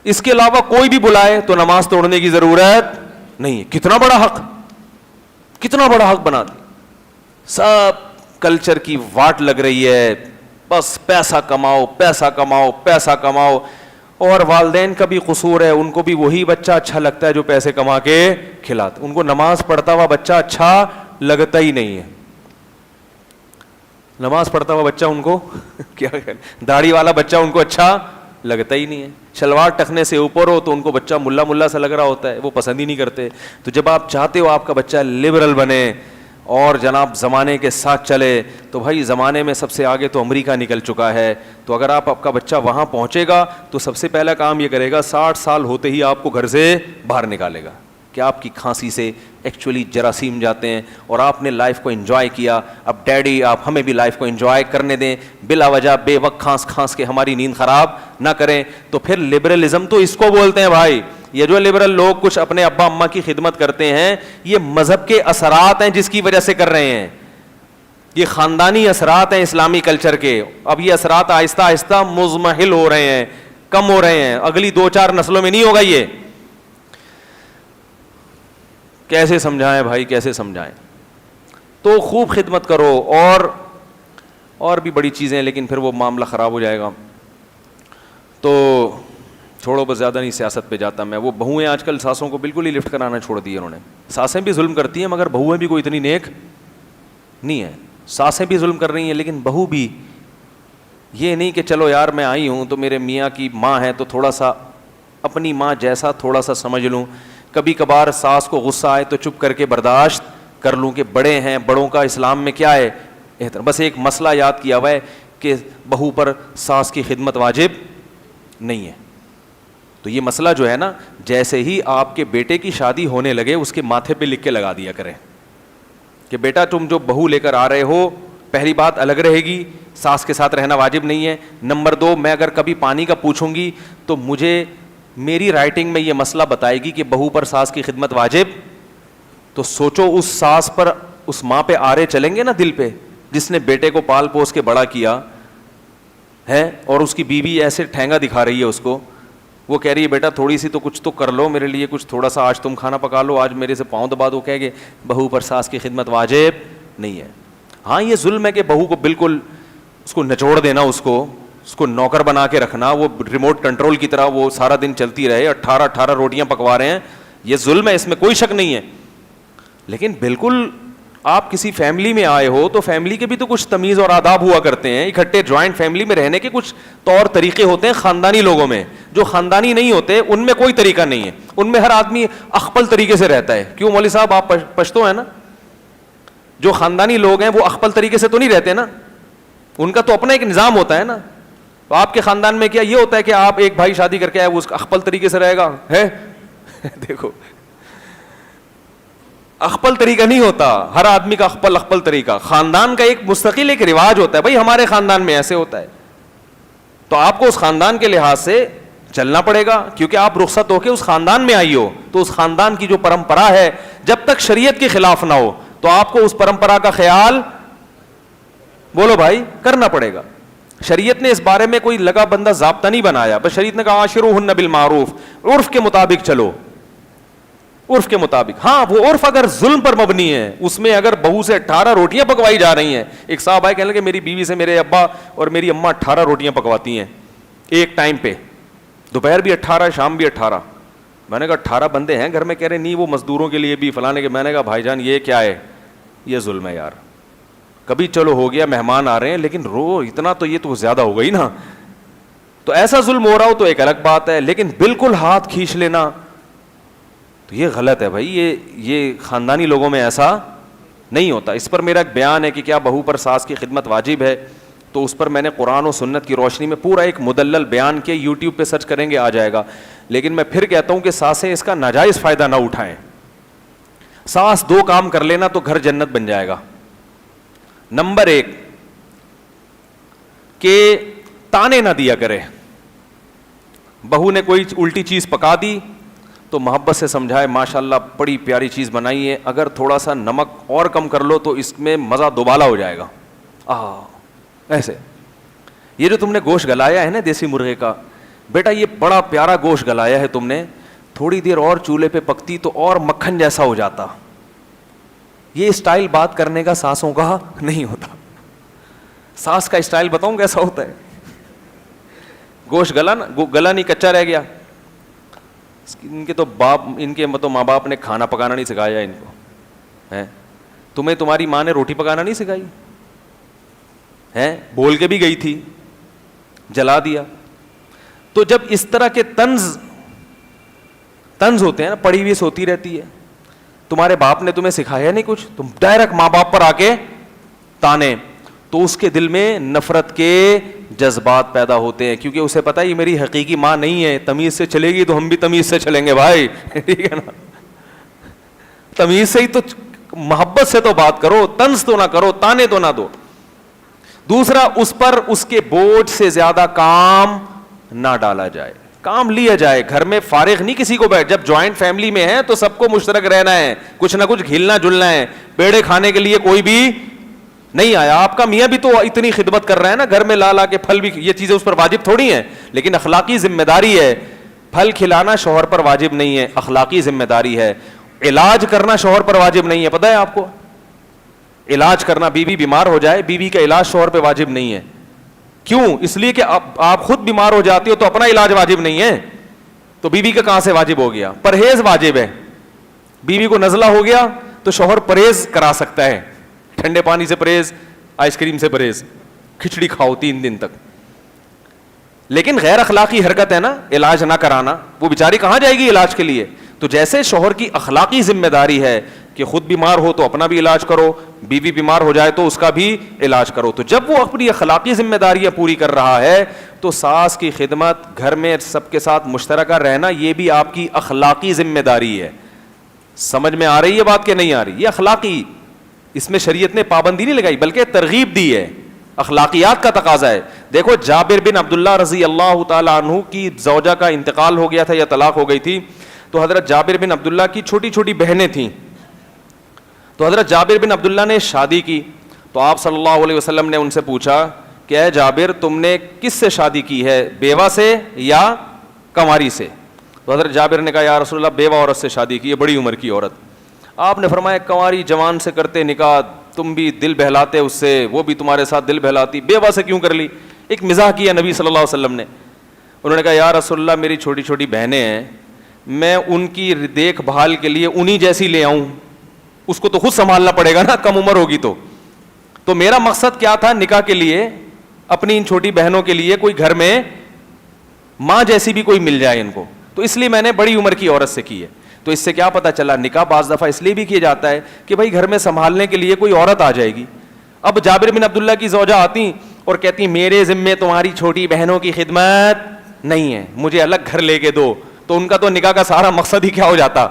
اس کے علاوہ کوئی بھی بلائے تو نماز توڑنے کی ضرورت نہیں. کتنا بڑا حق, کتنا بڑا حق بنا دی. سب کلچر کی واٹ لگ رہی ہے, بس پیسہ کماؤ پیسہ کماؤ پیسہ کماؤ. اور والدین کا بھی قصور ہے, ان کو بھی وہی بچہ اچھا لگتا ہے جو پیسے کما کے کھلاتا. ان کو نماز پڑھتا ہوا بچہ اچھا لگتا ہی نہیں ہے. نماز پڑھتا ہوا بچہ ان کو کیا, داڑھی والا بچہ ان کو اچھا لگتا ہی نہیں ہے. شلوار ٹخنے سے اوپر ہو تو ان کو بچہ ملا ملا سا لگ رہا ہوتا ہے, وہ پسند ہی نہیں کرتے. تو جب آپ چاہتے ہو آپ کا بچہ لبرل بنے اور جناب زمانے کے ساتھ چلے, تو بھائی زمانے میں سب سے آگے تو امریکہ نکل چکا ہے. تو اگر آپ کا بچہ وہاں پہنچے گا تو سب سے پہلا کام یہ کرے گا, 60 سال ہوتے ہی آپ کو گھر سے باہر نکالے گا کہ آپ کی کھانسی سے ایکچولی جراثیم جاتے ہیں اور آپ نے لائف کو انجوائے کیا. اب ڈیڈی آپ ہمیں بھی لائف کو انجوائے کرنے دیں, بلا وجہ بے وقت کھانس کے ہماری نیند خراب نہ کریں. تو پھر لبرلزم تو اس کو بولتے ہیں بھائی. یہ جو لبرل لوگ کچھ اپنے ابا اماں کی خدمت کرتے ہیں, یہ مذہب کے اثرات ہیں جس کی وجہ سے کر رہے ہیں. یہ خاندانی اثرات ہیں اسلامی کلچر کے. اب یہ اثرات آہستہ آہستہ مزمحل ہو رہے ہیں, کم ہو رہے ہیں. اگلی 2-4 نسلوں میں نہیں ہوگا یہ. کیسے سمجھائیں بھائی, کیسے سمجھائیں؟ تو خوب خدمت کرو. اور بھی بڑی چیزیں, لیکن پھر وہ معاملہ خراب ہو جائے گا. تو چھوڑو, بس زیادہ نہیں سیاست پہ جاتا میں. وہ بہویں آج کل ساسوں کو بالکل ہی لفٹ کرانا چھوڑ دی انہوں نے. ساسیں بھی ظلم کرتی ہیں مگر بہویں بھی کوئی اتنی نیک نہیں ہے. ساسیں بھی ظلم کر رہی ہیں لیکن بہو بھی یہ نہیں کہ چلو یار میں آئی ہوں تو میرے میاں کی ماں ہے تو تھوڑا سا اپنی ماں جیسا تھوڑا سا سمجھ لوں, کبھی کبھار ساس کو غصہ آئے تو چپ کر کے برداشت کر لوں کہ بڑے ہیں, بڑوں کا اسلام میں کیا ہے احترام. بس ایک مسئلہ یاد کیا ہوا ہے کہ بہو پر ساس کی خدمت واجب نہیں ہے. تو یہ مسئلہ جو ہے نا, جیسے ہی آپ کے بیٹے کی شادی ہونے لگے اس کے ماتھے پہ لکھ کے لگا دیا کریں کہ بیٹا تم جو بہو لے کر آ رہے ہو, پہلی بات الگ رہے گی, ساس کے ساتھ رہنا واجب نہیں ہے. نمبر 2, میں اگر کبھی پانی کا پوچھوں گی تو مجھے میری رائٹنگ میں یہ مسئلہ بتائے گی کہ بہو پر ساس کی خدمت واجب. تو سوچو اس ساس پر, اس ماں پہ آرے چلیں گے نا دل پہ, جس نے بیٹے کو پال پوس کے بڑا کیا ہے, اور اس کی بیوی ایسے ٹھینگا دکھا رہی ہے اس کو, وہ کہہ رہی ہے بیٹا تھوڑی سی تو کچھ تو کر لو میرے لیے, کچھ تھوڑا سا آج تم کھانا پکا لو, آج میرے سے پاؤں دبا دو. کہے گے بہو پر ساس کی خدمت واجب نہیں ہے. ہاں یہ ظلم ہے کہ بہو کو بالکل اس کو نچوڑ دینا, اس کو نوکر بنا کے رکھنا, وہ ریموٹ کنٹرول کی طرح وہ سارا دن چلتی رہے, 18 روٹیاں پکوا رہے ہیں, یہ ظلم ہے, اس میں کوئی شک نہیں ہے. لیکن بالکل آپ کسی فیملی میں آئے ہو تو فیملی کے بھی تو کچھ تمیز اور آداب ہوا کرتے ہیں. اکٹھے جوائنٹ فیملی میں رہنے کے کچھ طور طریقے ہوتے ہیں خاندانی لوگوں میں. جو خاندانی نہیں ہوتے ان میں کوئی طریقہ نہیں ہے, ان میں ہر آدمی اخپل طریقے سے رہتا ہے. کیوں مولوی صاحب, آپ پشتو ہیں نا, جو خاندانی لوگ ہیں وہ اخپل طریقے سے تو نہیں رہتے نا, ان کا تو اپنا ایک نظام ہوتا ہے نا. تو آپ کے خاندان میں کیا یہ ہوتا ہے کہ آپ ایک بھائی شادی کر کے آئے وہ اس کا اخپل طریقے سے رہے گا ہے دیکھو اخپل طریقہ نہیں ہوتا, ہر آدمی کا اخپل طریقہ. خاندان کا ایک مستقل ایک رواج ہوتا ہے, بھائی ہمارے خاندان میں ایسے ہوتا ہے, تو آپ کو اس خاندان کے لحاظ سے چلنا پڑے گا, کیونکہ آپ رخصت ہو کے اس خاندان میں آئی ہو. تو اس خاندان کی جو پرمپرا ہے, جب تک شریعت کے خلاف نہ ہو تو آپ کو اس پرمپرا کا خیال بولو بھائی کرنا پڑے گا. شریعت نے اس بارے میں کوئی لگا بندہ ضابطہ نہیں بنایا, بس شریعت نے کہا عاشروہن بالمعروف, عرف کے مطابق چلو, عرف کے مطابق. ہاں وہ عرف اگر ظلم پر مبنی ہے, اس میں اگر بہو سے 18 روٹیاں پکوائی جا رہی ہیں. ایک صاحب آئے کہنے لگے میری بیوی سے میرے ابا اور میری اماں 18 روٹیاں پکواتی ہیں ایک ٹائم پہ, دوپہر بھی 18 شام بھی 18. میں نے کہا 18 بندے ہیں گھر میں, کہہ رہے نہیں وہ مزدوروں کے لیے بھی فلانے کے. میں نے کہا بھائی جان یہ کیا ہے, یہ ظلم ہے یار. کبھی چلو ہو گیا مہمان آ رہے ہیں, لیکن اتنا تو یہ تو زیادہ ہو گئی نا. تو ایسا ظلم ہو رہا ہو تو ایک الگ بات ہے, لیکن بالکل ہاتھ کھینچ لینا تو یہ غلط ہے بھائی. یہ خاندانی لوگوں میں ایسا نہیں ہوتا. اس پر میرا ایک بیان ہے کہ کیا بہو پر ساس کی خدمت واجب ہے, تو اس پر میں نے قرآن و سنت کی روشنی میں پورا ایک مدلل بیان کیا, یوٹیوب پہ سرچ کریں گے آ جائے گا. لیکن میں پھر کہتا ہوں کہ ساسیں اس کا ناجائز فائدہ نہ اٹھائیں. ساس 2 کام کر لینا تو گھر جنت بن جائے گا. نمبر 1 کہ تانے نہ دیا کرے. بہو نے کوئی الٹی چیز پکا دی تو محبت سے سمجھائے ماشاءاللہ بڑی پیاری چیز بنائی ہے, اگر تھوڑا سا نمک اور کم کر لو تو اس میں مزہ دوبالا ہو جائے گا. ایسے یہ جو تم نے گوشت گلایا ہے نا دیسی مرغے کا, بیٹا یہ بڑا پیارا گوشت گلایا ہے تم نے, تھوڑی دیر اور چولہے پہ پکتی تو اور مکھن جیسا ہو جاتا. یہ اسٹائل بات کرنے کا ساسوں کا نہیں ہوتا. ساس کا اسٹائل بتاؤں کیسا ہوتا ہے, گوشت گلا نہیں کچا رہ گیا, ان کے تو ماں باپ نے کھانا پکانا نہیں سکھایا ان کو ہے. تمہیں تمہاری ماں نے روٹی پکانا نہیں سکھائی ہے, بول کے بھی گئی تھی جلا دیا. تو جب اس طرح کے طنز ہوتے ہیں نا, پڑی ہوئی سوتی رہتی ہے, تمہارے باپ نے تمہیں سکھایا نہیں کچھ, تم ڈائریکٹ ماں باپ پر آ کے تانے, تو اس کے دل میں نفرت کے جذبات پیدا ہوتے ہیں, کیونکہ اسے پتا ہے یہ میری حقیقی ماں نہیں ہے, تمیز سے چلے گی تو ہم بھی تمیز سے چلیں گے بھائی, ٹھیک ہے نا. تمیز سے ہی تو, محبت سے تو بات کرو, طنز تو نہ کرو, تانے تو نہ دو. دوسرا, اس پر اس کے بوجھ سے زیادہ کام نہ ڈالا جائے, کام لیا جائے. گھر میں فارغ نہیں کسی کو بیٹھ, جب جوائنٹ فیملی میں ہے تو سب کو مشترک رہنا ہے, کچھ نہ کچھ گھلنا جلنا ہے. پیڑے کھانے کے لیے کوئی بھی نہیں آیا. آپ کا میاں بھی تو اتنی خدمت کر رہا ہے نا گھر میں, لا کے پھل بھی, یہ چیزیں اس پر واجب تھوڑی ہیں, لیکن اخلاقی ذمہ داری ہے. پھل کھلانا شوہر پر واجب نہیں ہے, اخلاقی ذمہ داری ہے. علاج کرنا شوہر پر واجب نہیں ہے, پتہ ہے آپ کو, علاج کرنا, بیوی بیمار ہو جائے, بیوی کا علاج شوہر پہ واجب نہیں ہے. کیوں؟ اس لیے کہ آپ خود بیمار ہو جاتی ہو تو اپنا علاج واجب نہیں ہے, تو بیوی کا کہاں سے واجب ہو گیا؟ پرہیز واجب ہے. بیوی کو نزلہ ہو گیا تو شوہر پرہیز کرا سکتا ہے, ٹھنڈے پانی سے پرہیز, آئس کریم سے پرہیز, کھچڑی کھاؤ 3 دن تک, لیکن غیر اخلاقی حرکت ہے نا علاج نہ کرانا, وہ بیچاری کہاں جائے گی علاج کے لیے؟ تو جیسے شوہر کی اخلاقی ذمہ داری ہے کہ خود بیمار ہو تو اپنا بھی علاج کرو, بیوی بیمار ہو جائے تو اس کا بھی علاج کرو. تو جب وہ اپنی اخلاقی ذمہ داریاں پوری کر رہا ہے تو ساس کی خدمت, گھر میں سب کے ساتھ مشترکہ رہنا, یہ بھی آپ کی اخلاقی ذمہ داری ہے. سمجھ میں آ رہی ہے بات کہ نہیں آ رہی؟ یہ اخلاقی, اس میں شریعت نے پابندی نہیں لگائی بلکہ ترغیب دی ہے, اخلاقیات کا تقاضا ہے. دیکھو جابر بن عبداللہ رضی اللہ تعالی عنہ کی زوجہ کا انتقال ہو گیا تھا یا طلاق ہو گئی تھی, تو حضرت جابر بن عبداللہ کی چھوٹی چھوٹی بہنیں تھیں. تو حضرت جابر بن عبداللہ نے شادی کی تو آپ صلی اللہ علیہ وسلم نے ان سے پوچھا کہ اے جابر تم نے کس سے شادی کی ہے, بیوہ سے یا کنواری سے؟ تو حضرت جابر نے کہا یا رسول اللہ بیوہ عورت سے شادی کی ہے, بڑی عمر کی عورت. آپ نے فرمایا کنواری جوان سے کرتے نکاح, تم بھی دل بہلاتے اس سے, وہ بھی تمہارے ساتھ دل بہلاتی, بیوہ سے کیوں کر لی؟ ایک مزاح کیا نبی صلی اللہ علیہ وسلم نے. انہوں نے کہا یا رسول اللہ میری چھوٹی چھوٹی بہنیں ہیں, میں ان کی دیکھ بھال کے لیے انہی جیسی لے آؤں, اس کو تو خود سنبھالنا پڑے گا نا, کم عمر ہوگی تو میرا مقصد کیا تھا نکاح کے لیے, اپنی ان چھوٹی بہنوں کے لیے کوئی گھر میں ماں جیسی بھی کوئی مل جائے ان کو, تو اس لیے میں نے بڑی عمر کی عورت سے کی ہے. تو اس سے کیا پتہ چلا, نکاح بعض دفعہ اس لیے بھی کیا جاتا ہے کہ بھائی گھر میں سنبھالنے کے لیے کوئی عورت آ جائے گی. اب جابر بن عبداللہ کی زوجہ آتی اور کہتی میرے ذمے تمہاری چھوٹی بہنوں کی خدمت نہیں ہے, مجھے الگ گھر لے کے دو, تو ان کا تو نکاح کا سارا مقصد ہی کیا ہو جاتا,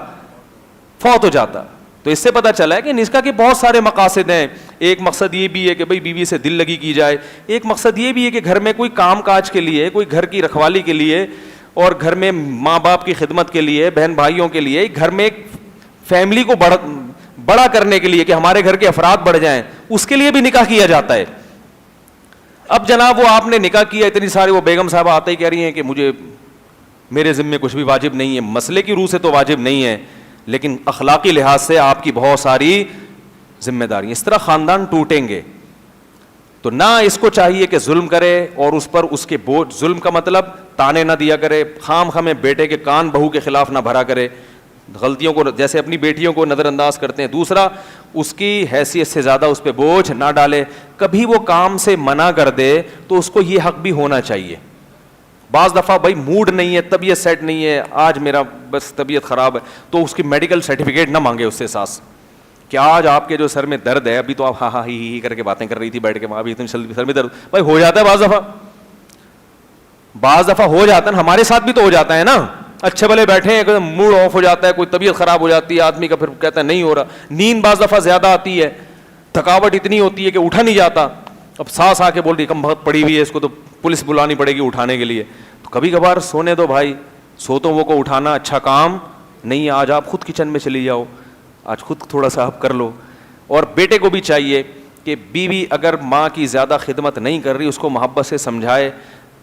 فوت ہو جاتا. تو اس سے پتہ چلا ہے کہ نکاح کے بہت سارے مقاصد ہیں. ایک مقصد یہ بھی ہے کہ بھئی بیوی سے دل لگی کی جائے, ایک مقصد یہ بھی ہے کہ گھر میں کوئی کام کاج کے لیے, کوئی گھر کی رکھوالی کے لیے, اور گھر میں ماں باپ کی خدمت کے لیے, بہن بھائیوں کے لیے, گھر میں ایک فیملی کو بڑا کرنے کے لیے کہ ہمارے گھر کے افراد بڑھ جائیں, اس کے لیے بھی نکاح کیا جاتا ہے. اب جناب وہ آپ نے نکاح کیا, اتنی ساری وہ بیگم صاحبہ آتے ہی کہہ رہی ہیں کہ میرے ذمے کچھ بھی واجب نہیں ہے. مسئلے کی روح سے تو واجب نہیں ہے, لیکن اخلاقی لحاظ سے آپ کی بہت ساری ذمہ داری. اس طرح خاندان ٹوٹیں گے. تو نہ اس کو چاہیے کہ ظلم کرے اور اس پر اس کے بوجھ, ظلم کا مطلب تانے نہ دیا کرے, خام خامے بیٹے کے کان بہو کے خلاف نہ بھرا کرے, غلطیوں کو جیسے اپنی بیٹیوں کو نظر انداز کرتے ہیں. دوسرا, اس کی حیثیت سے زیادہ اس پہ بوجھ نہ ڈالے. کبھی وہ کام سے منع کر دے تو اس کو یہ حق بھی ہونا چاہیے. بعض دفعہ بھائی موڈ نہیں ہے, طبیعت سیٹ نہیں ہے, آج میرا بس طبیعت خراب ہے, تو اس کی میڈیکل سرٹیفکیٹ نہ مانگے اس سے ساس کہ آج آپ کے جو سر میں درد ہے, ابھی تو آپ ہاں ہاں ہی کر کے باتیں کر رہی تھی بیٹھ کے, وہاں بھی اتنی سر میں درد. بھائی ہو جاتا ہے بعض دفعہ ہو جاتا ہے, ہمارے ساتھ بھی تو ہو جاتا ہے نا. اچھے بھلے بیٹھے ہیں, موڈ آف ہو جاتا ہے, کوئی طبیعت خراب ہو جاتی ہے آدمی کا, پھر کہتا ہے نہیں ہو رہا. نیند بعض دفعہ زیادہ آتی ہے, تھکاوٹ اتنی ہوتی ہے کہ اٹھا نہیں جاتا. اب ساس آ کے بول رہی کم بہت پڑی ہوئی ہے, اس کو تو پولیس بلانی پڑے گی اٹھانے کے لیے. تو کبھی کبھار سونے دو بھائی, سوتوں کو اٹھانا اچھا کام نہیں ہے. آج آپ خود کچن میں چلی جاؤ, آج خود تھوڑا سا آپ کر لو. اور بیٹے کو بھی چاہیے کہ بیوی اگر ماں کی زیادہ خدمت نہیں کر رہی, اس کو محبت سے سمجھائے.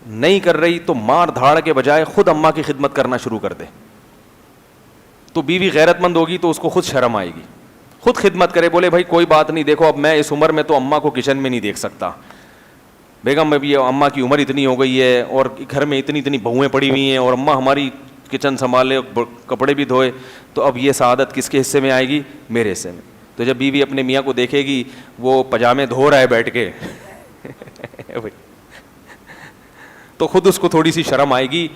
نہیں کر رہی تو مار دھاڑ کے بجائے خود اماں کی خدمت کرنا شروع کر دے. تو بیوی غیرت مند ہوگی تو اس کو خود شرم آئے گی, خود خدمت کرے, بولے بھائی کوئی بات نہیں, دیکھو اب میں اس عمر میں تو اماں کو کچن میں نہیں دیکھ سکتا, بیگم میں بھی اماں کی عمر اتنی ہو گئی ہے اور گھر میں اتنی بہویں پڑی ہوئی ہیں اور اماں ہماری کچن سنبھالے, کپڑے بھی دھوئے, تو اب یہ سعادت کس کے حصے میں آئے گی؟ میرے حصے میں. تو جب بیوی اپنے میاں کو دیکھے گی وہ پجامے دھو رہا ہے بیٹھ کے تو خود اس کو تھوڑی سی شرم آئے گی.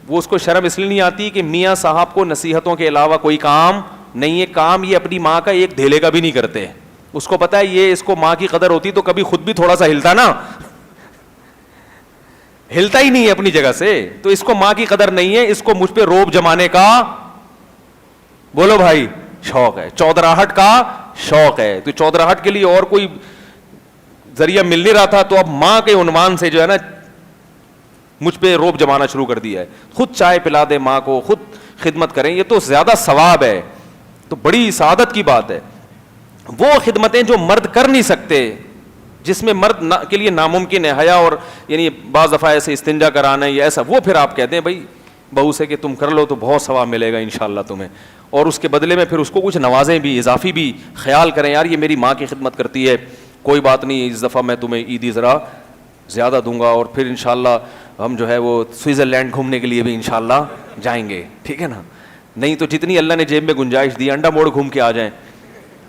وہ اس کو شرم اس لیے نہیں آتی کہ میاں صاحب کو نصیحتوں کے علاوہ کوئی کام نہیں ہے. کام یہ اپنی ماں کا ایک دھیلے کا بھی نہیں کرتے. اس کو پتا ہے یہ اس کو ماں کی قدر ہوتی تو کبھی خود بھی تھوڑا سا ہلتا نا, ہلتا ہی نہیں ہے اپنی جگہ سے. تو اس کو ماں کی قدر نہیں ہے, اس کو مجھ پہ روب جمانے کا, بولو بھائی, شوق ہے, چودراہٹ کا شوق ہے. تو چودراہٹ کے لیے اور کوئی ذریعہ مل نہیں رہا تھا, تو اب ماں کے عنوان سے جو ہے نا مجھ پہ روب جمانا شروع کر دیا ہے. خود چائے پلا دے ماں کو, خود خدمت کریں, یہ تو زیادہ ثواب ہے, تو بڑی سعادت کی بات ہے. وہ خدمتیں جو مرد کر نہیں سکتے, جس میں مرد کے لیے ناممکن ہے, حیا اور یعنی بعض دفعہ ایسے استنجا کرانا ہے یا ایسا, وہ پھر آپ کہتے ہیں بھائی بہو سے کہ تم کر لو تو بہت ثواب ملے گا انشاءاللہ تمہیں, اور اس کے بدلے میں پھر اس کو کچھ نوازیں بھی, اضافی بھی, خیال کریں یار یہ میری ماں کی خدمت کرتی ہے, کوئی بات نہیں اس دفعہ میں تمہیں عیدی ذرا زیادہ دوں گا, اور پھر انشاءاللہ ہم جو ہے وہ سوئٹزرلینڈ گھومنے کے لیے بھی انشاءاللہ جائیں گے, ٹھیک ہے نا. نہیں تو جتنی اللہ نے جیب میں گنجائش دی, انڈا موڑ گھوم کے آ جائیں,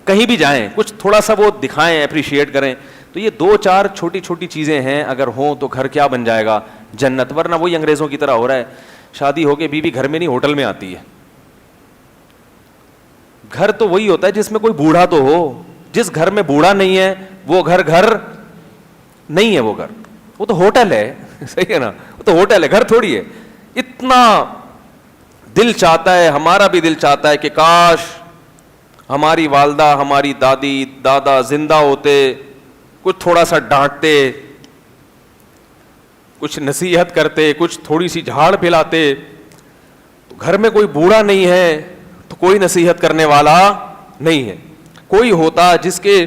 کہیں بھی جائیں, کچھ تھوڑا سا وہ دکھائیں, اپریشیٹ کریں. تو یہ دو چار چھوٹی چھوٹی چیزیں ہیں, اگر ہوں تو گھر کیا بن جائے گا, جنت, ورنہ وہی انگریزوں کی طرح ہو رہا ہے, شادی ہو کے بیوی گھر میں نہیں ہوٹل میں آتی ہے. گھر تو وہی ہوتا ہے جس میں کوئی بوڑھا تو ہو, جس گھر میں بوڑھا نہیں ہے وہ گھر نہیں ہے, وہ گھر, وہ تو ہوٹل ہے. صحیح ہے نا, وہ تو ہوٹل ہے, گھر تھوڑی ہے. اتنا دل چاہتا ہے, ہمارا بھی دل چاہتا ہے کہ کاش ہماری والدہ, ہماری دادی دادا زندہ ہوتے, کچھ تھوڑا سا ڈانٹتے, کچھ نصیحت کرتے, کچھ تھوڑی سی جھاڑ پھیلاتے. تو گھر میں کوئی بوڑھا نہیں ہے تو کوئی نصیحت کرنے والا نہیں ہے. کوئی ہوتا جس کے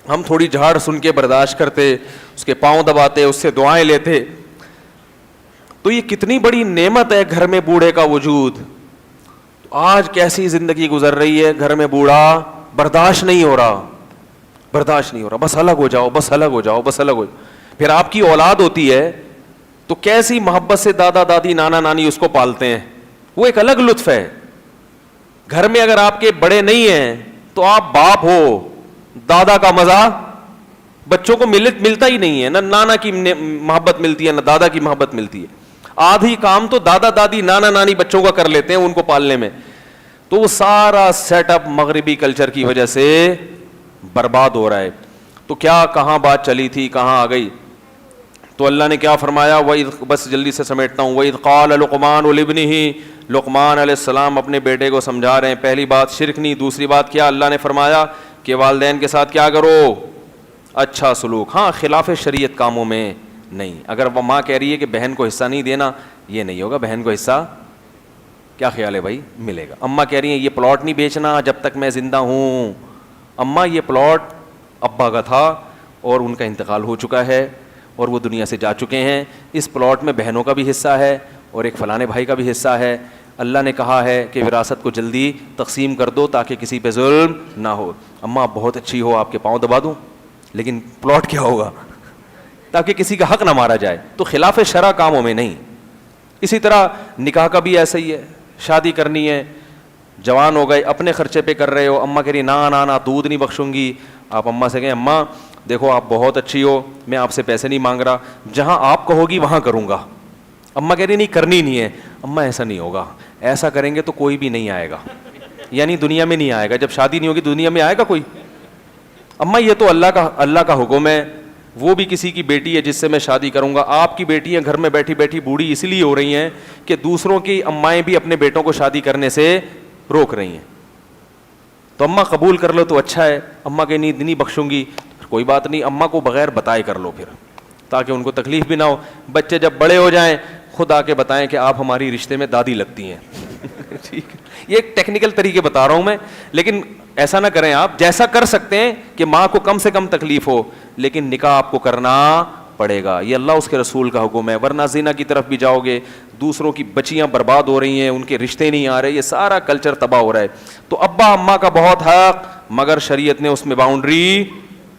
ہم تھوڑی جھاڑ سن کے برداشت کرتے, اس کے پاؤں دباتے, اس سے دعائیں لیتے. تو یہ کتنی بڑی نعمت ہے گھر میں بوڑھے کا وجود. آج کیسی زندگی گزر رہی ہے, گھر میں بوڑھا برداشت نہیں ہو رہا, بس الگ ہو جاؤ, بس الگ ہو جاؤ, بس الگ ہو جاؤ. پھر آپ کی اولاد ہوتی ہے تو کیسی محبت سے دادا دادی نانا نانی اس کو پالتے ہیں, وہ ایک الگ لطف ہے. گھر میں اگر آپ کے بڑے نہیں ہیں تو آپ باپ ہو, دادا کا مزہ بچوں کو ملتا ہی نہیں ہے. نہ نانا کی محبت ملتی ہے, نہ دادا کی محبت ملتی ہے. آدھی کام تو دادا دادی نانا نانی بچوں کا کر لیتے ہیں ان کو پالنے میں. تو وہ سارا سیٹ اپ مغربی کلچر کی وجہ سے برباد ہو رہا ہے. تو کیا کہاں بات چلی تھی, کہاں آ گئی؟ تو اللہ نے کیا فرمایا, بس جلدی سے سمیٹتا ہوں. وَإِذْ قَالَ لُقْمَانُ لِابْنِهِ, لقمان علیہ السلام اپنے بیٹے کو سمجھا رہے ہیں. پہلی بات شرک نہیں, دوسری بات کیا اللہ نے فرمایا کہ والدین کے ساتھ کیا کرو, اچھا سلوک. ہاں, خلاف شریعت کاموں میں نہیں. اگر وہ ماں کہہ رہی ہے کہ بہن کو حصہ نہیں دینا, یہ نہیں ہوگا. بہن کو حصہ کیا خیال ہے بھائی, ملے گا. اماں کہہ رہی ہیں یہ پلاٹ نہیں بیچنا جب تک میں زندہ ہوں. اماں یہ پلاٹ ابا کا تھا اور ان کا انتقال ہو چکا ہے اور وہ دنیا سے جا چکے ہیں. اس پلاٹ میں بہنوں کا بھی حصہ ہے اور ایک فلانے بھائی کا بھی حصہ ہے. اللہ نے کہا ہے کہ وراثت کو جلدی تقسیم کر دو تاکہ کسی پہ ظلم نہ ہو. اماں بہت اچھی ہو, آپ کے پاؤں دبا دوں, لیکن پلاٹ کیا ہوگا, تاکہ کسی کا حق نہ مارا جائے. تو خلاف شرع کاموں میں نہیں. اسی طرح نکاح کا بھی ایسا ہی ہے. شادی کرنی ہے, جوان ہو گئے, اپنے خرچے پہ کر رہے ہو, اماں کہہ رہی نا دودھ نہیں بخشوں گی. آپ اماں سے کہیں اماں دیکھو آپ بہت اچھی ہو, میں آپ سے پیسے نہیں مانگ رہا, جہاں آپ کہو گی وہاں کروں گا. اماں کہہ رہی نہیں کرنی نہیں ہے. اماں ایسا نہیں ہوگا, ایسا کریں گے تو کوئی بھی نہیں آئے گا, یعنی دنیا میں نہیں آئے گا. جب شادی نہیں ہوگی دنیا میں آئے گا کوئی؟ اماں یہ تو اللہ کا حکم ہے, وہ بھی کسی کی بیٹی ہے جس سے میں شادی کروں گا. آپ کی بیٹی ہیں گھر میں بیٹھی بیٹھی بوڑھی اس لیے ہو رہی ہیں کہ دوسروں کی امائیں بھی اپنے بیٹوں کو شادی کرنے سے روک رہی ہیں. تو اماں قبول کر لو تو اچھا ہے. اماں کہ نہیں بخشوں گی, کوئی بات نہیں, اماں کو بغیر بتائے کر لو پھر, تاکہ ان کو تکلیف بھی نہ ہو. بچے جب بڑے ہو جائیں خود آ کے بتائیں کہ آپ ہماری رشتے میں دادی لگتی ہیں. ٹھیک ہے, یہ ایک ٹیکنیکل طریقے بتا رہا ہوں میں, لیکن ایسا نہ کریں. آپ جیسا کر سکتے ہیں کہ ماں کو کم سے کم تکلیف ہو, لیکن نکاح آپ کو کرنا پڑے گا. یہ اللہ اس کے رسول کا حکم ہے, ورنہ زنا کی طرف بھی جاؤ گے, دوسروں کی بچیاں برباد ہو رہی ہیں, ان کے رشتے نہیں آ رہے, یہ سارا کلچر تباہ ہو رہا ہے. تو ابا اماں کا بہت حق, مگر شریعت نے اس میں باؤنڈری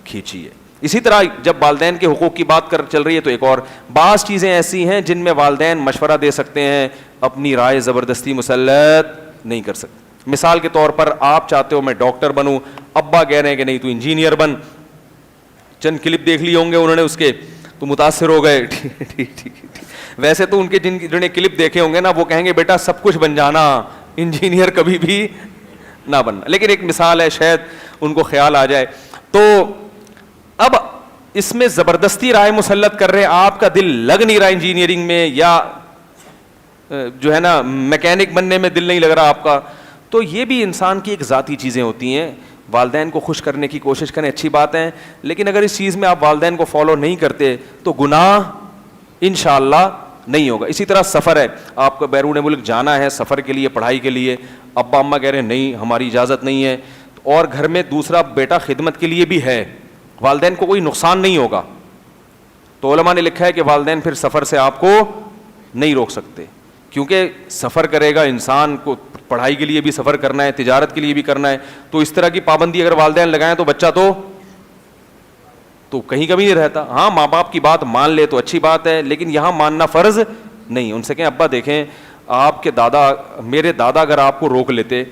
کھینچی ہے. اسی طرح جب والدین کے حقوق کی بات چل رہی ہے تو ایک اور بعض چیزیں ایسی ہیں جن میں والدین مشورہ دے سکتے ہیں, اپنی رائے زبردستی مسلط نہیں کر سکتے. مثال کے طور پر آپ چاہتے ہو میں ڈاکٹر بنوں, ابا کہہ رہے ہیں کہ نہیں تو انجینئر بن. چند کلپ دیکھ لی ہوں گے انہوں نے اس کے, تو متاثر ہو گئے. ٹھیک. ویسے تو ان کے جنہوں نے کلپ دیکھے ہوں گے نا وہ کہیں گے بیٹا سب کچھ بن جانا, انجینئر کبھی بھی نہ بننا. لیکن ایک مثال ہے, شاید ان کو خیال آ جائے. تو اب اس میں زبردستی رائے مسلط کر رہے, آپ کا دل لگ نہیں رہا انجینئرنگ میں, یا جو ہے نا میکینک بننے میں دل نہیں لگ رہا آپ کا, تو یہ بھی انسان کی ایک ذاتی چیزیں ہوتی ہیں. والدین کو خوش کرنے کی کوشش کریں, اچھی بات ہے, لیکن اگر اس چیز میں آپ والدین کو فالو نہیں کرتے تو گناہ انشاءاللہ نہیں ہوگا. اسی طرح سفر ہے, آپ کو بیرون ملک جانا ہے سفر کے لیے, پڑھائی کے لیے, ابا اماں کہہ رہے ہیں نہیں ہماری اجازت نہیں ہے, اور گھر میں دوسرا بیٹا خدمت کے لیے بھی ہے, والدین کو کوئی نقصان نہیں ہوگا. تو علماء نے لکھا ہے کہ والدین پھر سفر سے آپ کو نہیں روک سکتے, کیونکہ سفر کرے گا انسان کو, پڑھائی کے لیے بھی سفر کرنا ہے, تجارت کے لیے بھی کرنا ہے, تو اس طرح کی پابندی اگر والدین لگائیں تو بچہ تو کہیں کبھی نہیں رہتا. ہاں ماں باپ کی بات مان لے تو اچھی بات ہے, لیکن یہاں ماننا فرض نہیں. ان سے کہیں ابا دیکھیں آپ کے دادا, میرے دادا اگر آپ کو روک لیتے,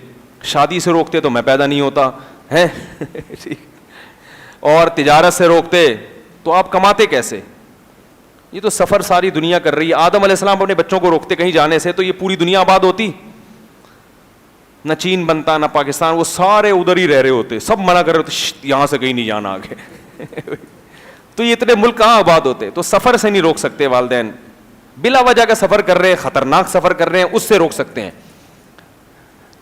شادی سے روکتے تو میں پیدا نہیں ہوتا ہے, اور تجارت سے روکتے تو آپ کماتے کیسے, یہ تو سفر ساری دنیا کر رہی ہے. آدم علیہ السلام اپنے بچوں کو روکتے کہیں جانے سے تو یہ پوری دنیا آباد ہوتی؟ نہ چین بنتا نہ پاکستان, وہ سارے ادھر ہی رہ رہے ہوتے, سب منع کر رہے ہوتے یہاں سے کہیں نہیں جانا آگے. تو یہ اتنے ملک کہاں آباد ہوتے؟ تو سفر سے نہیں روک سکتے والدین, بلا وجہ کا سفر کر رہے ہیں, خطرناک سفر کر رہے ہیں, اس سے روک سکتے ہیں.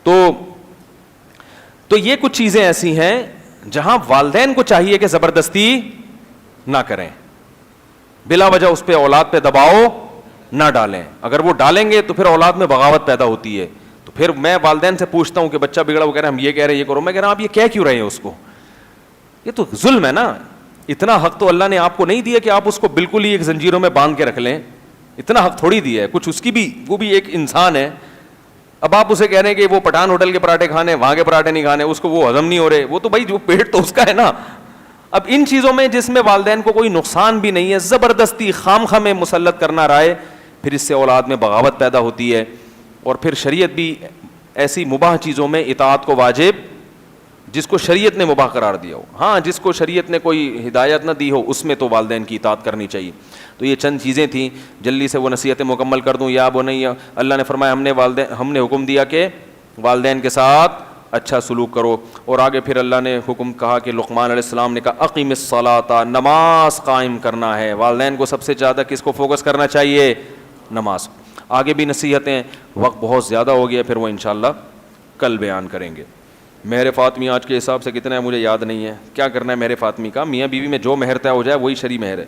تو یہ کچھ چیزیں ایسی ہیں جہاں والدین کو چاہیے کہ زبردستی نہ کریں, بلا وجہ اس پہ اولاد پہ دباؤ نہ ڈالیں. اگر وہ ڈالیں گے تو پھر اولاد میں بغاوت پیدا ہوتی ہے. تو پھر میں والدین سے پوچھتا ہوں کہ بچہ بگڑا, وہ کہہ رہے ہیں ہم یہ کہہ رہے ہیں یہ کرو, میں کہہ رہا ہوں آپ یہ کہہ کیوں رہے ہیں اس کو؟ یہ تو ظلم ہے نا. اتنا حق تو اللہ نے آپ کو نہیں دیا کہ آپ اس کو بالکل ہی ایک زنجیروں میں باندھ کے رکھ لیں, اتنا حق تھوڑی دیا ہے. کچھ اس کی بھی, وہ بھی ایک انسان ہے. اب آپ اسے کہہ رہے ہیں کہ وہ پٹھان ہوٹل کے پراٹھے کھانے, وہاں کے پراٹھے نہیں کھانے, اس کو وہ ہضم نہیں ہو رہے, وہ تو بھائی جو پیٹ تو اس کا ہے نا. اب ان چیزوں میں جس میں والدین کو کوئی نقصان بھی نہیں ہے, زبردستی خام خواہ میں مسلط کرنا رائے, پھر اس سے اولاد میں بغاوت پیدا ہوتی ہے. اور پھر شریعت بھی ایسی مباح چیزوں میں اطاعت کو واجب, جس کو شریعت نے مباح قرار دیا ہو, ہاں جس کو شریعت نے کوئی ہدایت نہ دی ہو اس میں تو والدین کی اطاعت کرنی چاہیے. تو یہ چند چیزیں تھیں, جلدی سے وہ نصیحتیں مکمل کر دوں. یا بنی, اللہ نے فرمایا ہم نے حکم دیا کہ والدین کے ساتھ اچھا سلوک کرو. اور آگے پھر اللہ نے حکم کہا کہ لقمان علیہ السلام نے کہا اقیم الصلاۃ, نماز قائم کرنا ہے. والدین کو سب سے زیادہ کس کو فوکس کرنا چاہیے؟ نماز. آگے بھی نصیحتیں, وقت بہت زیادہ ہو گیا, پھر وہ انشاءاللہ کل بیان کریں گے. مہر فاطمی آج کے حساب سے کتنا ہے مجھے یاد نہیں ہے, کیا کرنا ہے مہر فاطمی کا؟ میاں بیوی میں جو مہر طے ہو جائے وہی شرعی مہر ہے.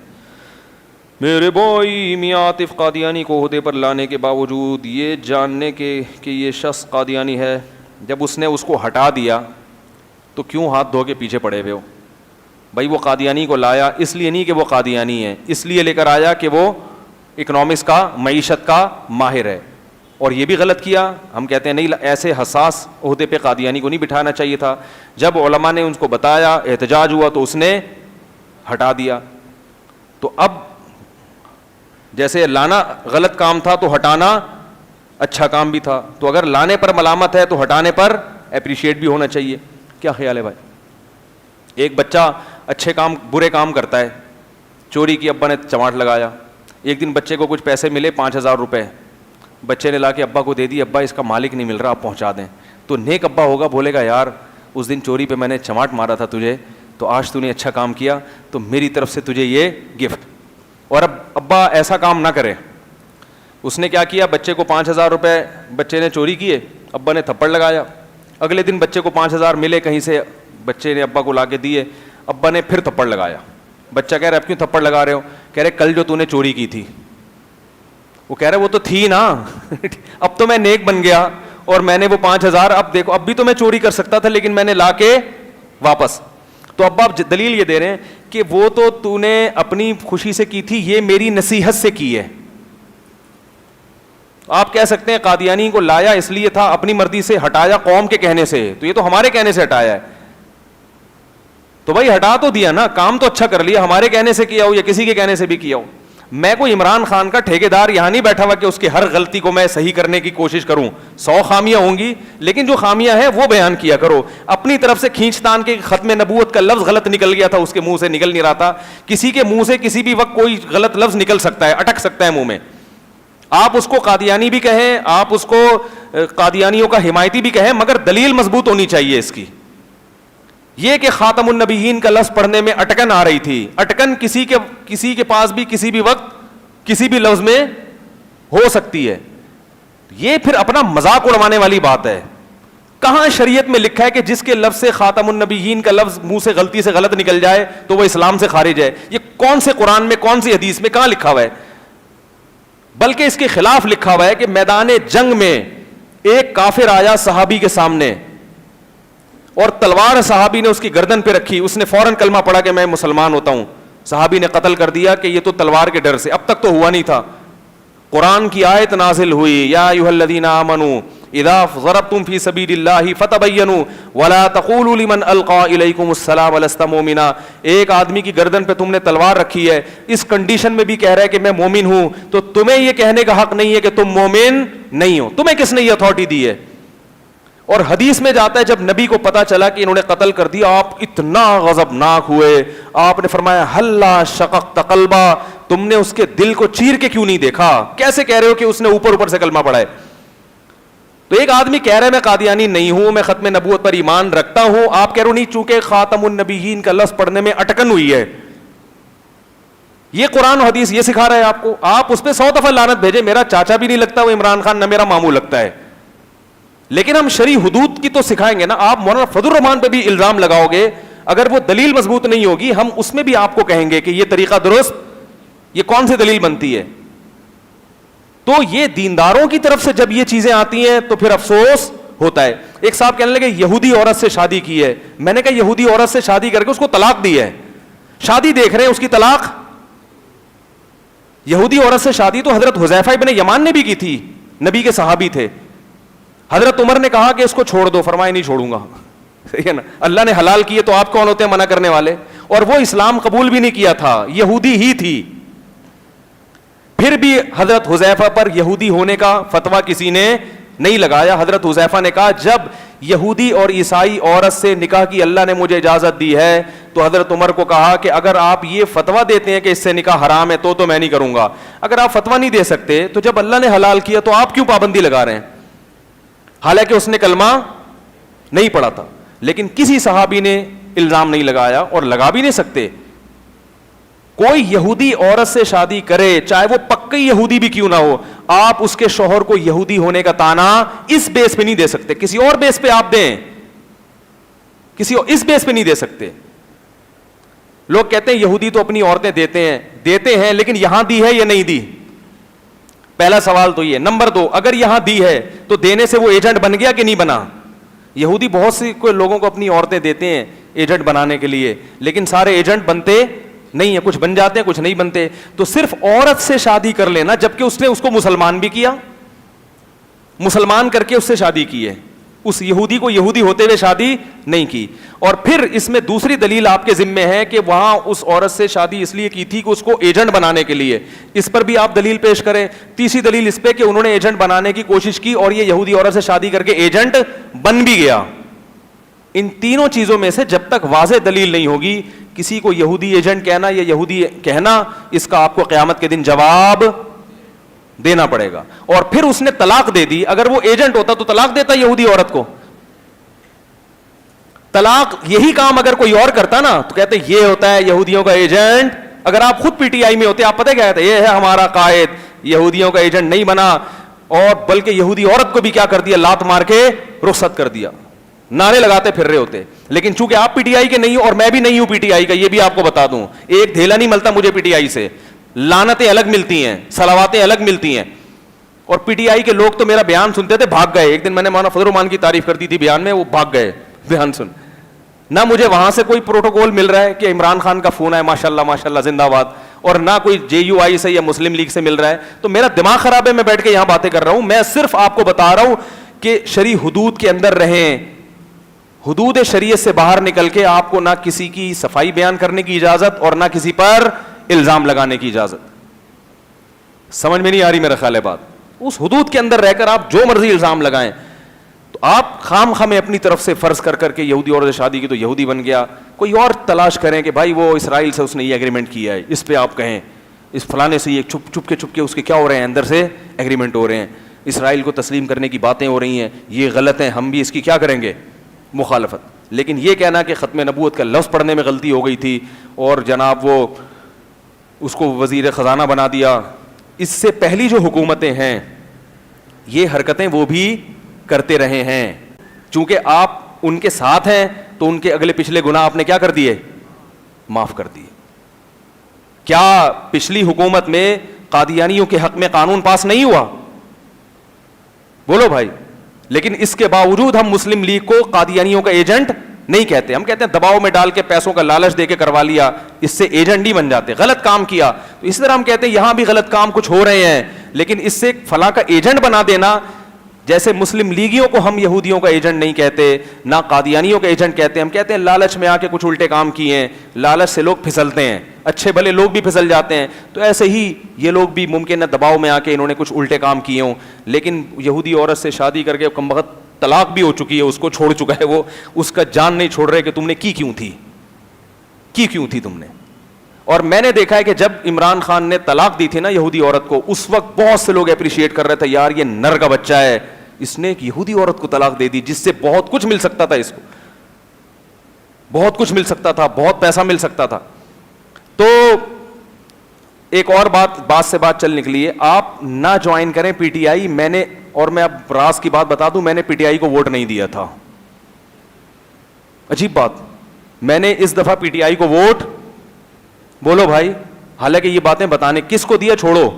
میرے بھائی میاں عاطف قادیانی کو عہدے پر لانے کے باوجود یہ جاننے کے کہ یہ شخص قادیانی ہے, جب اس نے اس کو ہٹا دیا تو کیوں ہاتھ دھو کے پیچھے پڑے ہوئے ہو؟ بھائی وہ قادیانی کو لایا اس لیے نہیں کہ وہ قادیانی ہے, اس لیے لے کر آیا کہ وہ اکنامکس کا, معیشت کا ماہر ہے. اور یہ بھی غلط کیا. ہم کہتے ہیں نہیں, ایسے حساس عہدے پہ قادیانی کو نہیں بٹھانا چاہیے تھا. جب علماء نے ان کو بتایا, احتجاج ہوا تو اس نے ہٹا دیا. تو اب جیسے لانا غلط کام تھا تو ہٹانا اچھا کام بھی تھا. تو اگر لانے پر ملامت ہے تو ہٹانے پر اپریشیٹ بھی ہونا چاہیے. کیا خیال ہے بھائی؟ ایک بچہ اچھے کام برے کام کرتا ہے, چوری کی, ابا نے چماٹ لگایا. ایک دن بچے کو کچھ پیسے ملے 5,000 روپے, بچے نے لا کے ابا کو دے دی, ابا اس کا مالک نہیں مل رہا, آپ پہنچا دیں. تو نیک ابا ہوگا, بولے گا یار اس دن چوری پہ میں نے چماٹ مارا تھا تجھے, تو آج تو نے اچھا کام کیا, تو میری طرف سے تجھے یہ گفٹ. اور اب ابا ایسا کام نہ کرے. اس نے کیا کیا, بچے کو 5,000 روپے بچے نے چوری کیے, ابا نے تھپڑ لگایا. اگلے دن بچے کو 5,000 ملے کہیں سے, بچے نے ابا کو لا کے دیے, ابا نے پھر تھپڑ لگایا. بچہ کہہ رہا اب کیوں تھپڑ لگا رہے ہو؟ کہہ رہے کل جو تو نے چوری کی تھی. وہ کہہ رہے وہ تو تھی نا, اب تو میں نیک بن گیا اور میں نے وہ 5,000, اب دیکھو اب بھی تو میں چوری کر سکتا تھا لیکن میں نے لا کے واپس. تو ابا اب دلیل یہ دے رہے ہیں کہ وہ تو نے اپنی خوشی سے کی تھی, یہ میری نصیحت سے کی ہے. آپ کہہ سکتے ہیں قادیانی کو لایا اس لیے تھا, اپنی مرضی سے, ہٹایا قوم کے کہنے سے, تو یہ تو ہمارے کہنے سے ہٹایا ہے. تو بھائی ہٹا تو دیا نا, کام تو اچھا کر لیا, ہمارے کہنے سے کیا ہو یا کسی کے کہنے سے بھی کیا ہو. میں کوئی عمران خان کا ٹھیکیدار یہاں نہیں بیٹھا ہوا کہ اس کی ہر غلطی کو میں صحیح کرنے کی کوشش کروں. 100 خامیاں ہوں گی, لیکن جو خامیاں ہیں وہ بیان کیا کرو. اپنی طرف سے کھینچتان کے ختم نبوت کا لفظ غلط نکل گیا تھا, اس کے منہ سے نکل نہیں رہا تھا. کسی کے منہ سے کسی بھی وقت کوئی غلط لفظ نکل سکتا ہے, اٹک سکتا ہے منہ میں. آپ اس کو قادیانی بھی کہیں, آپ اس کو قادیانیوں کا حمایتی بھی کہیں, مگر دلیل مضبوط ہونی چاہیے اس کی. یہ کہ خاتم النبیین کا لفظ پڑھنے میں اٹکن آ رہی تھی, اٹکن کسی کے پاس بھی کسی بھی وقت کسی بھی لفظ میں ہو سکتی ہے. یہ پھر اپنا مذاق اڑوانے والی بات ہے. کہاں شریعت میں لکھا ہے کہ جس کے لفظ سے خاتم النبیین کا لفظ منہ سے غلطی سے غلط نکل جائے تو وہ اسلام سے خارج ہے؟ یہ کون سے قرآن میں, کون سی حدیث میں, کہاں لکھا ہوا ہے؟ بلکہ اس کے خلاف لکھا ہوا ہے کہ میدان جنگ میں ایک کافر آیا صحابی کے سامنے اور تلوار صحابی نے اس کی گردن پہ رکھی, اس نے فوراً کلمہ پڑھا کہ میں مسلمان ہوتا ہوں. صحابی نے قتل کر دیا کہ یہ تو تلوار کے ڈر سے, اب تک تو ہوا نہیں تھا. قرآن کی آیت نازل ہوئی, یا ایھا الذین آمنوا اذا ضربتم فی سبیل اللہ فتبینوا ولا تقولوا لمن القی الیکم السلام لست مؤمنا. ایک آدمی کی گردن پہ تم نے تلوار رکھی ہے, اس کنڈیشن میں بھی کہہ رہا ہے کہ میں مومن ہوں, تو تمہیں یہ کہنے کا حق نہیں ہے کہ تم مومن نہیں ہو. تمہیں کس نے یہ اتھارٹی دی ہے؟ اور حدیث میں جاتا ہے جب نبی کو پتا چلا کہ انہوں نے قتل کر دیا, آپ اتنا غضبناک ہوئے, آپ نے فرمایا ہلا شققت قلبا, تم نے اس کے دل کو چیر کے کیوں نہیں دیکھا, کیسے کہہ رہے ہو کہ اس نے اوپر اوپر سے کلمہ پڑھا ہے. تو ایک آدمی کہہ رہا ہے میں قادیانی نہیں ہوں, میں ختم نبوت پر ایمان رکھتا ہوں, آپ کہہ رہے ہو نہیں چونکہ خاتم النبیین کا لفظ پڑھنے میں اٹکن ہوئی ہے. یہ قرآن و حدیث یہ سکھا رہا ہے آپ کو, آپ اس پہ 100 دفعہ لعنت بھیجے, میرا چاچا بھی نہیں لگتا وہ عمران خان, نہ میرا ماموں لگتا ہے, لیکن ہم شرعی حدود کی تو سکھائیں گے نا. آپ مولانا فضل الرحمان پہ بھی الزام لگاؤ گے, اگر وہ دلیل مضبوط نہیں ہوگی ہم اس میں بھی آپ کو کہیں گے کہ یہ طریقہ درست, یہ کون سی دلیل بنتی ہے. تو یہ دینداروں کی طرف سے جب یہ چیزیں آتی ہیں تو پھر افسوس ہوتا ہے. ایک صاحب کہنے لگے یہودی عورت سے شادی کی ہے, میں نے کہا یہودی عورت سے شادی کر کے اس کو طلاق دی ہے, شادی دیکھ رہے ہیں اس کی طلاق. یہودی عورت سے شادی تو حضرت حذیفہ ابن یمان نے بھی کی تھی, نبی کے صحابی تھے. حضرت عمر نے کہا کہ اس کو چھوڑ دو, فرمایا نہیں چھوڑوں گا. صحیح ہے نا, اللہ نے حلال کیے تو آپ کون ہوتے ہیں منع کرنے والے. اور وہ اسلام قبول بھی نہیں کیا تھا, یہودی ہی تھی. پھر بھی حضرت حذیفہ پر یہودی ہونے کا فتویٰ کسی نے نہیں لگایا. حضرت حذیفہ نے کہا جب یہودی اور عیسائی عورت سے نکاح کی اللہ نے مجھے اجازت دی ہے, تو حضرت عمر کو کہا کہ اگر آپ یہ فتویٰ دیتے ہیں کہ اس سے نکاح حرام ہے تو میں نہیں کروں گا. اگر آپ فتویٰ نہیں دے سکتے تو جب اللہ نے حلال کیا تو آپ کیوں پابندی لگا رہے ہیں, حالانکہ اس نے کلمہ نہیں پڑھا تھا. لیکن کسی صحابی نے الزام نہیں لگایا, اور لگا بھی نہیں سکتے. کوئی یہودی عورت سے شادی کرے, چاہے وہ پکی یہودی بھی کیوں نہ ہو, آپ اس کے شوہر کو یہودی ہونے کا تانا اس بیس پہ نہیں دے سکتے, کسی اور بیس پہ آپ دیں, کسی اور اس بیس پہ نہیں دے سکتے. لوگ کہتے ہیں یہودی تو اپنی عورتیں دیتے ہیں لیکن یہاں دی ہے یا نہیں دی. پہلا سوال تو یہ. نمبر 2, اگر یہاں دی ہے تو دینے سے وہ ایجنٹ بن گیا کہ نہیں بنا. یہودی بہت سی کوئی لوگوں کو اپنی عورتیں دیتے ہیں ایجنٹ بنانے کے لیے, لیکن سارے ایجنٹ بنتے نہیں ہیں, کچھ بن جاتے ہیں کچھ نہیں بنتے. تو صرف عورت سے شادی کر لینا, جبکہ اس نے اس کو مسلمان بھی کیا, مسلمان کر کے اس سے شادی کی ہے, اس یہودی کو یہودی ہوتے ہوئے شادی نہیں کی. اور پھر اس میں دوسری دلیل آپ کے ذمے ہے کہ وہاں اس عورت سے شادی اس لیے کی تھی کہ اس کو ایجنٹ بنانے کے لیے, اس پر بھی آپ دلیل پیش کریں. تیسری دلیل اس پہ کہ انہوں نے ایجنٹ بنانے کی کوشش کی اور یہ یہودی عورت سے شادی کر کے ایجنٹ بن بھی گیا. ان تینوں چیزوں میں سے جب تک واضح دلیل نہیں ہوگی, کسی کو یہودی ایجنٹ کہنا یا یہودی کہنا, اس کا آپ کو قیامت کے دن جواب دینا پڑے گا. اور پھر اس نے طلاق دے دی, اگر وہ ایجنٹ ہوتا تو طلاق دیتا یہودی عورت کو. طلاق یہی کام اگر کوئی اور کرتا نا تو کہتے یہ ہوتا ہے یہودیوں کا ایجنٹ. اگر آپ خود پی ٹی آئی میں ہوتے, آپ پتہ کیا کہتے, یہ ہے ہمارا قائد, یہودیوں کا ایجنٹ نہیں بنا, اور بلکہ یہودی عورت کو بھی کیا کر دیا, لات مار کے رخصت کر دیا. نعرے لگاتے پھر رہے ہوتے. لیکن چونکہ آپ پی ٹی آئی کے نہیں ہو اور میں بھی نہیں ہوں پی ٹی آئی کا, یہ بھی آپ کو بتا دوں, ایک دھیلا نہیں ملتا مجھے پی ٹی آئی سے. لعنتیں الگ ملتی ہیں, صلواتیں الگ ملتی ہیں. اور پی ٹی آئی کے لوگ تو میرا بیان سنتے تھے بھاگ گئے. ایک دن میں نے مولانا فضل الرحمان کی تعریف کر دی تھی بیان میں, وہ بھاگ گئے بیان سن. نہ مجھے وہاں سے کوئی پروٹوکول مل رہا ہے کہ عمران خان کا فون ہے ماشاءاللہ ماشاءاللہ زندہ باد, اور نہ کوئی جے یو آئی سے یا مسلم لیگ سے مل رہا ہے. تو میرا دماغ خراب ہے, میں بیٹھ کے یہاں باتیں کر رہا ہوں. میں صرف آپ کو بتا رہا ہوں کہ شرعی حدود کے اندر رہیں, حدود شریعت سے باہر نکل کے آپ کو نہ کسی کی صفائی بیان کرنے کی اجازت اور نہ کسی پر الزام لگانے کی اجازت. سمجھ میں نہیں آ رہی میرا خیال ہے بات. اس حدود کے اندر رہ کر آپ جو مرضی الزام لگائیں, تو آپ خام خامے اپنی طرف سے فرض کر کر کے یہودی عورت سے شادی کی تو یہودی بن گیا. کوئی اور تلاش کریں کہ بھائی وہ اسرائیل سے اس نے یہ ایگریمنٹ کیا ہے, اس پہ آپ کہیں اس فلانے سے یہ چھپ کے اس کے کیا ہو رہے ہیں, اندر سے ایگریمنٹ ہو رہے ہیں, اسرائیل کو تسلیم کرنے کی باتیں ہو رہی ہیں, یہ غلط ہیں, ہم بھی اس کی کیا کریں گے, مخالفت. لیکن یہ کہنا کہ ختم نبوت کا لفظ پڑھنے میں غلطی ہو گئی تھی اور جناب وہ اس کو وزیر خزانہ بنا دیا, اس سے پہلی جو حکومتیں ہیں یہ حرکتیں وہ بھی کرتے رہے ہیں. چونکہ آپ ان کے ساتھ ہیں تو ان کے اگلے پچھلے گناہ آپ نے کیا کر دیے, معاف کر دیے. کیا پچھلی حکومت میں قادیانیوں کے حق میں قانون پاس نہیں ہوا؟ بولو بھائی. لیکن اس کے باوجود ہم مسلم لیگ کو قادیانیوں کا ایجنٹ نہیں کہتے, ہم کہتے ہیں دباؤ میں ڈال کے پیسوں کا لالچ دے کے کروا لیا, اس سے ایجنٹ نہیں بن جاتے, غلط کام کیا. تو اس طرح ہم کہتے ہیں یہاں بھی غلط کام کچھ ہو رہے ہیں, لیکن اس سے فلاں کا ایجنٹ بنا دینا, جیسے مسلم لیگیوں کو ہم یہودیوں کا ایجنٹ نہیں کہتے, نہ قادیانیوں کا ایجنٹ کہتے ہیں, ہم کہتے ہیں لالچ میں آ کے کچھ الٹے کام کیے ہیں, لالچ سے لوگ پھسلتے ہیں, اچھے بھلے لوگ بھی پھسل جاتے ہیں. تو ایسے ہی یہ لوگ بھی ممکن ہے دباؤ میں آ کے انہوں نے کچھ الٹے کام کیے ہوں, لیکن یہودی عورت سے شادی کر کے کم وقت طلاق بھی ہو چکی ہے, اس کو چھوڑ چکا ہے, وہ اس کا جان نہیں چھوڑ رہے کہ تم نے کی کیوں تھی تم نے. اور میں نے دیکھا ہے کہ جب عمران خان نے طلاق دی تھی نا یہودی عورت کو, اس وقت بہت سے لوگ اپریشیٹ کر رہے تھے, یار یہ نر کا بچہ ہے, اس نے ایک یہودی عورت کو طلاق دے دی جس سے بہت کچھ مل سکتا تھا, اس کو بہت کچھ مل سکتا تھا, بہت پیسہ مل سکتا تھا. تو ایک اور بات سے بات چل نکلی ہے, آپ نہ جوائن کریں پی ٹی آئی. میں اب راز کی بات بتا دوں, میں نے پی ٹی آئی کو ووٹ نہیں دیا تھا. عجیب بات, میں نے اس دفعہ پی ٹی آئی کو ووٹ, بولو بھائی, حالانکہ یہ باتیں بتانے کس کو دیا چھوڑو,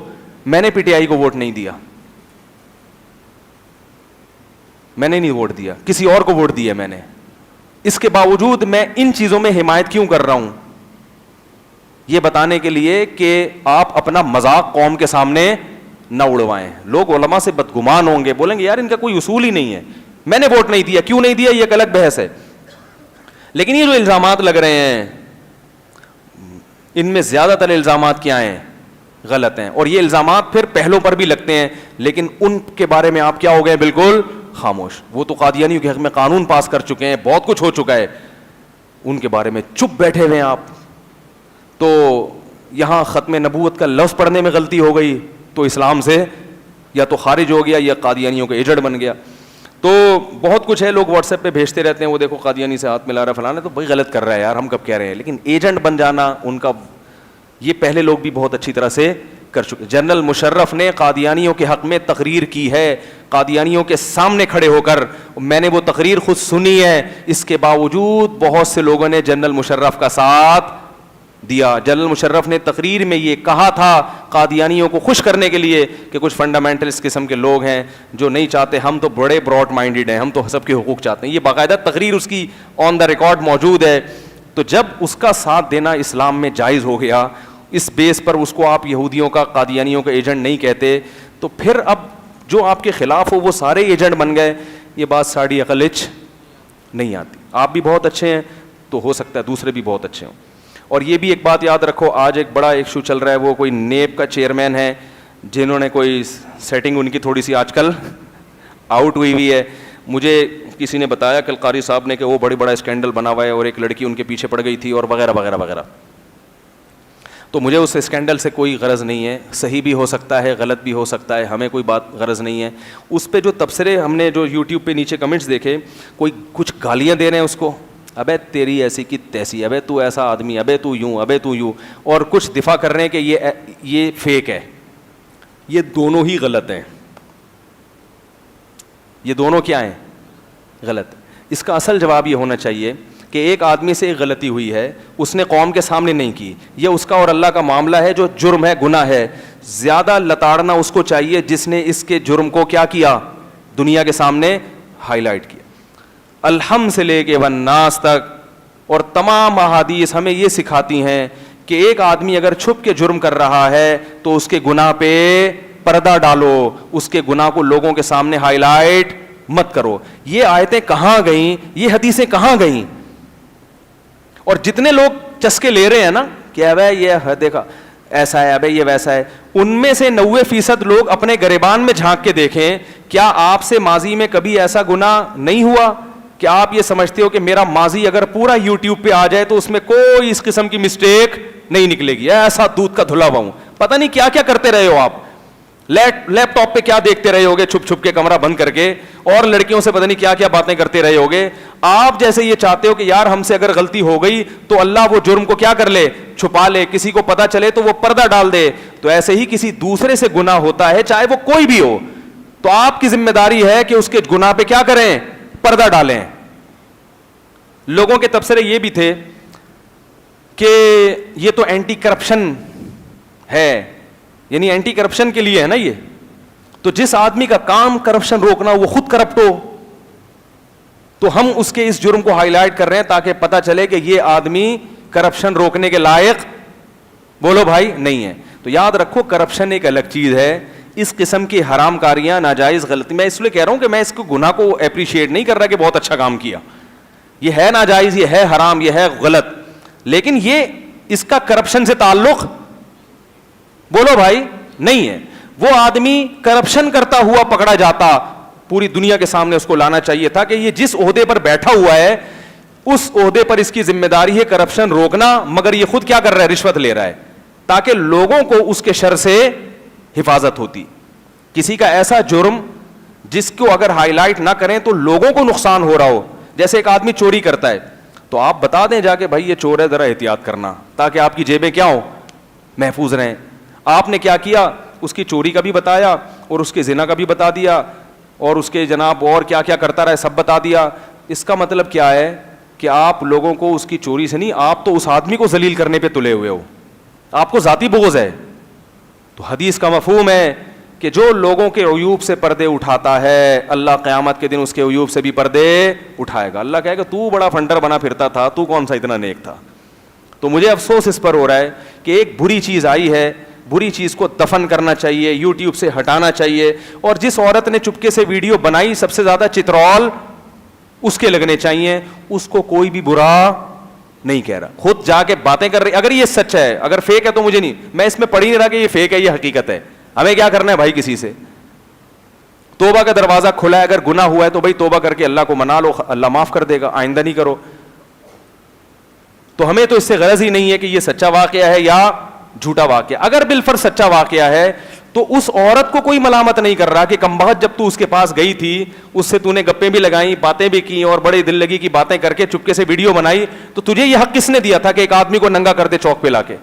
میں نے پی ٹی آئی کو ووٹ نہیں دیا, میں نے نہیں ووٹ دیا, کسی اور کو ووٹ دیا میں نے. اس کے باوجود میں ان چیزوں میں حمایت کیوں کر رہا ہوں, یہ بتانے کے لیے کہ آپ اپنا مذاق قوم کے سامنے نہ اڑوائیں. لوگ علماء سے بدگمان ہوں گے, بولیں گے یار ان کا کوئی اصول ہی نہیں ہے. میں نے ووٹ نہیں دیا, کیوں نہیں دیا یہ ایک الگ بحث ہے, لیکن یہ جو الزامات لگ رہے ہیں ان میں زیادہ تر الزامات کیا ہیں, غلط ہیں. اور یہ الزامات پھر پہلوں پر بھی لگتے ہیں, لیکن ان کے بارے میں آپ کیا ہو گئے, بالکل خاموش. وہ تو قادیانیوں کے حق میں قانون پاس کر چکے ہیں, بہت کچھ ہو چکا ہے, ان کے بارے میں چپ بیٹھے ہوئے ہیں آپ. تو یہاں ختم نبوت کا لفظ پڑھنے میں غلطی ہو گئی تو اسلام سے یا تو خارج ہو گیا یا قادیانیوں کا ایجنٹ بن گیا. تو بہت کچھ ہے, لوگ واٹس ایپ پہ بھیجتے رہتے ہیں, وہ دیکھو قادیانی سے ہاتھ ملا رہا فلانا, تو بھائی غلط کر رہا ہے یار, ہم کب کہہ رہے ہیں. لیکن ایجنٹ بن جانا ان کا, یہ پہلے لوگ بھی بہت اچھی طرح سے کر چکے. جنرل مشرف نے قادیانیوں کے حق میں تقریر کی ہے, قادیانیوں کے سامنے کھڑے ہو کر, میں نے وہ تقریر خود سنی ہے. اس کے باوجود بہت سے لوگوں نے جنرل مشرف کا ساتھ دیا. جنرل مشرف نے تقریر میں یہ کہا تھا قادیانیوں کو خوش کرنے کے لیے کہ کچھ فنڈامنٹلسٹ قسم کے لوگ ہیں جو نہیں چاہتے, ہم تو بڑے براڈ مائنڈیڈ ہیں, ہم تو سب کے حقوق چاہتے ہیں. یہ باقاعدہ تقریر اس کی آن دا ریکارڈ موجود ہے. تو جب اس کا ساتھ دینا اسلام میں جائز ہو گیا, اس بیس پر اس کو آپ یہودیوں کا, قادیانیوں کا ایجنٹ نہیں کہتے, تو پھر اب جو آپ کے خلاف ہو وہ سارے ایجنٹ بن گئے. یہ بات ساڑی عقلچ نہیں آتی. آپ بھی بہت اچھے ہیں تو ہو سکتا ہے دوسرے بھی بہت اچھے ہوں. اور یہ بھی ایک بات یاد رکھو, آج ایک بڑا ایشو چل رہا ہے, وہ کوئی نیب کا چیئرمین ہے جنہوں نے کوئی سیٹنگ ان کی تھوڑی سی آج کل آؤٹ ہوئی ہے. مجھے کسی نے بتایا کل قاری صاحب نے کہ وہ بڑا اسکینڈل بنا ہوا ہے اور ایک لڑکی ان کے پیچھے پڑ گئی تھی اور وغیرہ وغیرہ وغیرہ. تو مجھے اس اسکینڈل سے کوئی غرض نہیں ہے, صحیح بھی ہو سکتا ہے, غلط بھی ہو سکتا ہے, ہمیں کوئی بات غرض نہیں ہے. اس پہ جو تبصرے ہم نے جو یوٹیوب پہ نیچے کمنٹس دیکھے, کوئی کچھ گالیاں دے رہے ہیں اس کو, ابے تیری ایسی کی تیسی, ابے تو ایسا آدمی, ابے تو یوں, ابے تو یوں, اور کچھ دفاع کر رہے ہیں کہ یہ فیک ہے. یہ دونوں ہی غلط ہیں, یہ دونوں کیا ہیں, غلط. اس کا اصل جواب یہ ہونا چاہیے کہ ایک آدمی سے ایک غلطی ہوئی ہے, اس نے قوم کے سامنے نہیں کی, یہ اس کا اور اللہ کا معاملہ ہے جو جرم ہے, گناہ ہے. زیادہ لتاڑنا اس کو چاہیے جس نے اس کے جرم کو کیا کیا, دنیا کے سامنے ہائی لائٹ کیا. الحم سے لے کے والناس تک اور تمام احادیث ہمیں یہ سکھاتی ہیں کہ ایک آدمی اگر چھپ کے جرم کر رہا ہے تو اس کے گناہ پہ پردہ ڈالو, اس کے گناہ کو لوگوں کے سامنے ہائی لائٹ مت کرو. یہ آیتیں کہاں گئیں, یہ حدیثیں کہاں گئیں؟ اور جتنے لوگ چسکے لے رہے ہیں نا کہ ابے یہ دیکھا ایسا ہے, ابے یہ ویسا ہے, ان میں سے 90% لوگ اپنے گریبان میں جھانک کے دیکھیں, کیا آپ سے ماضی میں کبھی ایسا گناہ نہیں ہوا کہ آپ یہ سمجھتے ہو کہ میرا ماضی اگر پورا یوٹیوب پہ آ جائے تو اس میں کوئی اس قسم کی مسٹیک نہیں نکلے گی, ایسا دودھ کا دھلا ہوا ہوں. پتہ نہیں کیا کیا کرتے رہے ہو آپ, لیپ ٹاپ پہ کیا دیکھتے رہے ہوگے چھپ چھپ کے کمرہ بند کر کے, اور لڑکیوں سے پتہ نہیں کیا کیا باتیں کرتے رہے ہوگے. آپ جیسے یہ چاہتے ہو کہ یار ہم سے اگر غلطی ہو گئی تو اللہ وہ جرم کو کیا کر لے, چھپا لے, کسی کو پتہ چلے تو وہ پردہ ڈال دے. تو ایسے ہی کسی دوسرے سے گناہ ہوتا ہے, چاہے وہ کوئی بھی ہو, تو آپ کی ذمہ داری ہے کہ اس کے گناہ پہ کیا کریں, پردہ ڈالیں. لوگوں کے تبصرے یہ بھی تھے کہ یہ تو اینٹی کرپشن ہے, یعنی اینٹی کرپشن کے لیے ہے نا یہ, تو جس آدمی کا کام کرپشن روکنا وہ خود کرپٹ ہو, تو ہم اس کے اس جرم کو ہائی لائٹ کر رہے ہیں تاکہ پتہ چلے کہ یہ آدمی کرپشن روکنے کے لائق, بولو بھائی, نہیں ہے. تو یاد رکھو کرپشن ایک الگ چیز ہے, اس قسم کی حرام کاریاں, ناجائز غلطی, میں اس لیے کہہ رہا ہوں کہ میں اس کو گناہ کو اپریشیٹ نہیں کر رہا کہ بہت اچھا کام کیا, یہ ہے ناجائز, یہ ہے حرام, یہ ہے غلط, لیکن یہ اس کا کرپشن سے تعلق, بولو بھائی, نہیں ہے. وہ آدمی کرپشن کرتا ہوا پکڑا جاتا, پوری دنیا کے سامنے اس کو لانا چاہیے تھا کہ یہ جس عہدے پر بیٹھا ہوا ہے اس عہدے پر اس کی ذمہ داری ہے کرپشن روکنا, مگر یہ خود کیا کر رہا ہے, رشوت لے رہا ہے, تاکہ لوگوں کو اس کے شر سے حفاظت ہوتی. کسی کا ایسا جرم جس کو اگر ہائی لائٹ نہ کریں تو لوگوں کو نقصان ہو رہا ہو, جیسے ایک آدمی چوری کرتا ہے تو آپ بتا دیں جا کے بھائی یہ چور ہے, ذرا احتیاط کرنا, تاکہ آپ کی جیبیں کیا ہوں, محفوظ رہیں. آپ نے کیا کیا, اس کی چوری کا بھی بتایا اور اس کے زنا کا بھی بتا دیا اور اس کے جناب اور کیا کیا کرتا رہا سب بتا دیا. اس کا مطلب کیا ہے کہ آپ لوگوں کو اس کی چوری سے نہیں, آپ تو اس آدمی کو ذلیل کرنے پہ تلے ہوئے ہو, آپ کو ذاتی بغض ہے. تو حدیث کا مفہوم ہے کہ جو لوگوں کے عیوب سے پردے اٹھاتا ہے اللہ قیامت کے دن اس کے عیوب سے بھی پردے اٹھائے گا. اللہ کہے گا تو بڑا فنڈر بنا پھرتا تھا, تو کون سا اتنا نیک تھا. تو مجھے افسوس اس پر ہو رہا ہے کہ ایک بری چیز آئی ہے, بری چیز کو دفن کرنا چاہیے, یوٹیوب سے ہٹانا چاہیے. اور جس عورت نے چپکے سے ویڈیو بنائی سب سے زیادہ چترول اس کے لگنے چاہیے, اس کو کوئی بھی برا نہیں کہہ رہا, خود جا کے باتیں کر رہی. اگر یہ سچ ہے, اگر فیک ہے تو مجھے نہیں, میں اس میں پڑھ ہی نہیں رہا کہ یہ فیک ہے یہ حقیقت ہے. ہمیں کیا کرنا ہے بھائی, کسی سے توبہ کا دروازہ کھلا ہے, اگر گناہ ہوا ہے تو بھائی توبہ کر کے اللہ کو منا لو, اللہ معاف کر دے گا, آئندہ نہیں کرو. تو ہمیں تو اس سے غرض ہی نہیں ہے کہ یہ سچا واقعہ ہے یا جھوٹا واقعہ. اگر بالفرض سچا واقعہ ہے تو اس عورت کو کوئی ملامت نہیں کر رہا کہ کمبخت جب تو اس کے پاس گئی تھی اس سے تو نے گپیں بھی لگائیں, باتیں بھی کی اور بڑے دل لگی کی باتیں کر کے چپکے سے ویڈیو بنائی, تو تجھے یہ حق کس نے دیا تھا کہ ایک آدمی کو ننگا کر دے چوک پہ لا کے.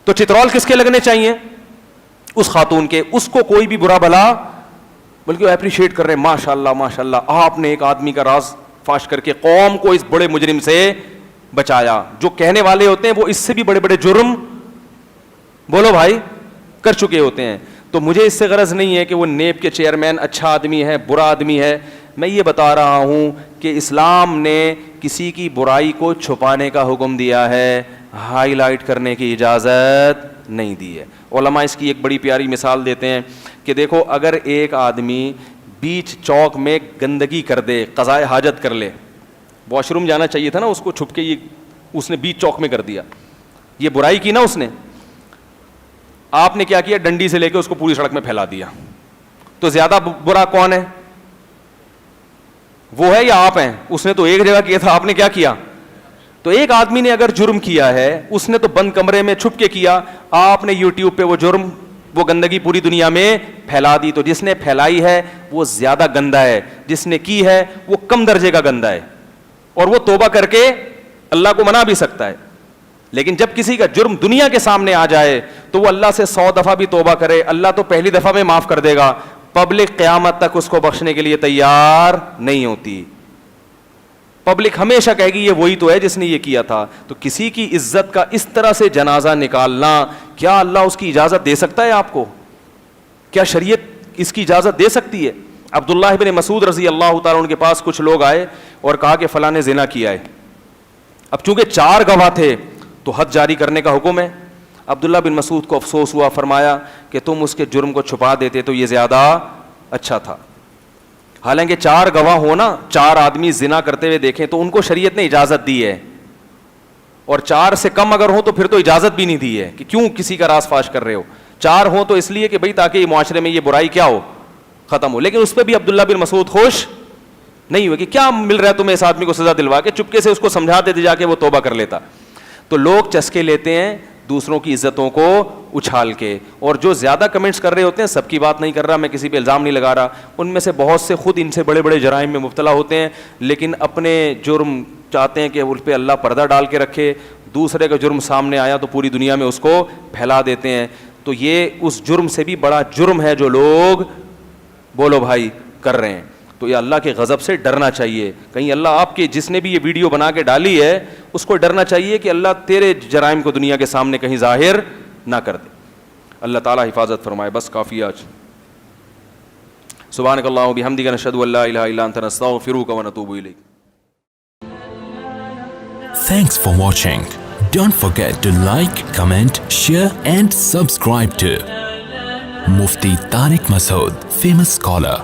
تو چترول کس کے لگنے چاہیے, اس خاتون کے. اس کو کوئی بھی برا بھلا بلکہ اپریشیٹ کر رہے ہیں, ماشاء اللہ ماشاء اللہ آپ نے ایک آدمی کا راز فاش کر کے قوم کو اس بڑے مجرم سے بچایا. جو کہنے والے ہوتے ہیں وہ اس سے بھی بڑے بڑے جرم بولو بھائی کر چکے ہوتے ہیں. تو مجھے اس سے غرض نہیں ہے کہ وہ نیب کے چیئرمین اچھا آدمی ہے برا آدمی ہے. میں یہ بتا رہا ہوں کہ اسلام نے کسی کی برائی کو چھپانے کا حکم دیا ہے, ہائی لائٹ کرنے کی اجازت نہیں دی ہے. علماء اس کی ایک بڑی پیاری مثال دیتے ہیں کہ دیکھو اگر ایک آدمی بیچ چوک میں گندگی کر دے, قضائے حاجت کر لے, واش روم جانا چاہیے تھا نا اس کو, چھپ کے یہ اس نے بیچ چوک میں کر دیا, یہ برائی کی نا اس نے. آپ نے کیا کیا, ڈنڈی سے لے کے اس کو پوری سڑک میں پھیلا دیا. تو زیادہ برا کون ہے, وہ ہے یا آپ ہیں؟ اس نے تو ایک جگہ کیا تھا, آپ نے کیا کیا. تو ایک آدمی نے اگر جرم کیا ہے اس نے تو بند کمرے میں چھپ کے کیا, آپ نے یوٹیوب پہ وہ جرم وہ گندگی پوری دنیا میں پھیلا دی. تو جس نے پھیلائی ہے وہ زیادہ گندا ہے, جس نے کی ہے وہ کم درجے کا گندا ہے, اور وہ توبہ کر کے اللہ کو منا بھی سکتا ہے. لیکن جب کسی کا جرم دنیا کے سامنے آ جائے تو وہ اللہ سے 100 دفعہ بھی توبہ کرے, اللہ تو پہلی دفعہ میں معاف کر دے گا, پبلک قیامت تک اس کو بخشنے کے لیے تیار نہیں ہوتی. پبلک ہمیشہ کہے گی یہ وہی تو ہے جس نے یہ کیا تھا. تو کسی کی عزت کا اس طرح سے جنازہ نکالنا, کیا اللہ اس کی اجازت دے سکتا ہے آپ کو؟ کیا شریعت اس کی اجازت دے سکتی ہے؟ عبداللہ بن مسعود رضی اللہ تعالیٰ عنہ کے پاس کچھ لوگ آئے اور کہا کہ فلاں نے زنا کیا ہے. اب چونکہ 4 گواہ تھے تو حد جاری کرنے کا حکم ہے. عبداللہ بن مسعود کو افسوس ہوا, فرمایا کہ تم اس کے جرم کو چھپا دیتے تو یہ زیادہ اچھا تھا. حالانکہ 4 گواہ ہو نا, 4 آدمی زنا کرتے ہوئے دیکھیں تو ان کو شریعت نے اجازت دی ہے, اور 4 سے کم اگر ہو تو پھر تو اجازت بھی نہیں دی ہے کہ کیوں کسی کا راز فاش کر رہے ہو. 4 ہوں تو اس لیے کہ بھئی تاکہ یہ معاشرے میں یہ برائی کیا ہو, ختم ہو. لیکن اس پہ بھی عبداللہ بن مسعود خوش نہیں ہوئے کہ کیا مل رہا ہے تمہیں اس آدمی کو سزا دلوا کے, چپکے سے اس کو سمجھا دیتے جا کے وہ توبہ کر لیتا. تو لوگ چسکے لیتے ہیں دوسروں کی عزتوں کو اچھال کے, اور جو زیادہ کمنٹس کر رہے ہوتے ہیں, سب کی بات نہیں کر رہا, میں کسی پہ الزام نہیں لگا رہا, ان میں سے بہت سے خود ان سے بڑے بڑے جرائم میں مبتلا ہوتے ہیں, لیکن اپنے جرم چاہتے ہیں کہ ان پہ اللہ پردہ ڈال کے رکھے. دوسرے کا جرم سامنے آیا تو پوری دنیا میں اس کو پھیلا دیتے ہیں. تو یہ اس جرم سے بھی بڑا جرم ہے جو لوگ بولو بھائی کر رہے ہیں. تو یہ اللہ کے غضب سے ڈرنا چاہیے. کہیں اللہ آپ کے جس نے بھی یہ ویڈیو بنا کے ڈالی ہے اس کو ڈرنا چاہیے کہ اللہ تیرے جرائم کو دنیا کے سامنے کہیں ظاہر نہ کر دے. اللہ تعالیٰ حفاظت فرمائے. بس کافی آج. سبحانک اللہم و بحمدک نشہد ان لا الہ الا انت نستغفرک و نتوب الیک. Thanks for watching. Don't forget to like, comment, share and subscribe to Mufti Tariq Masood, famous scholar.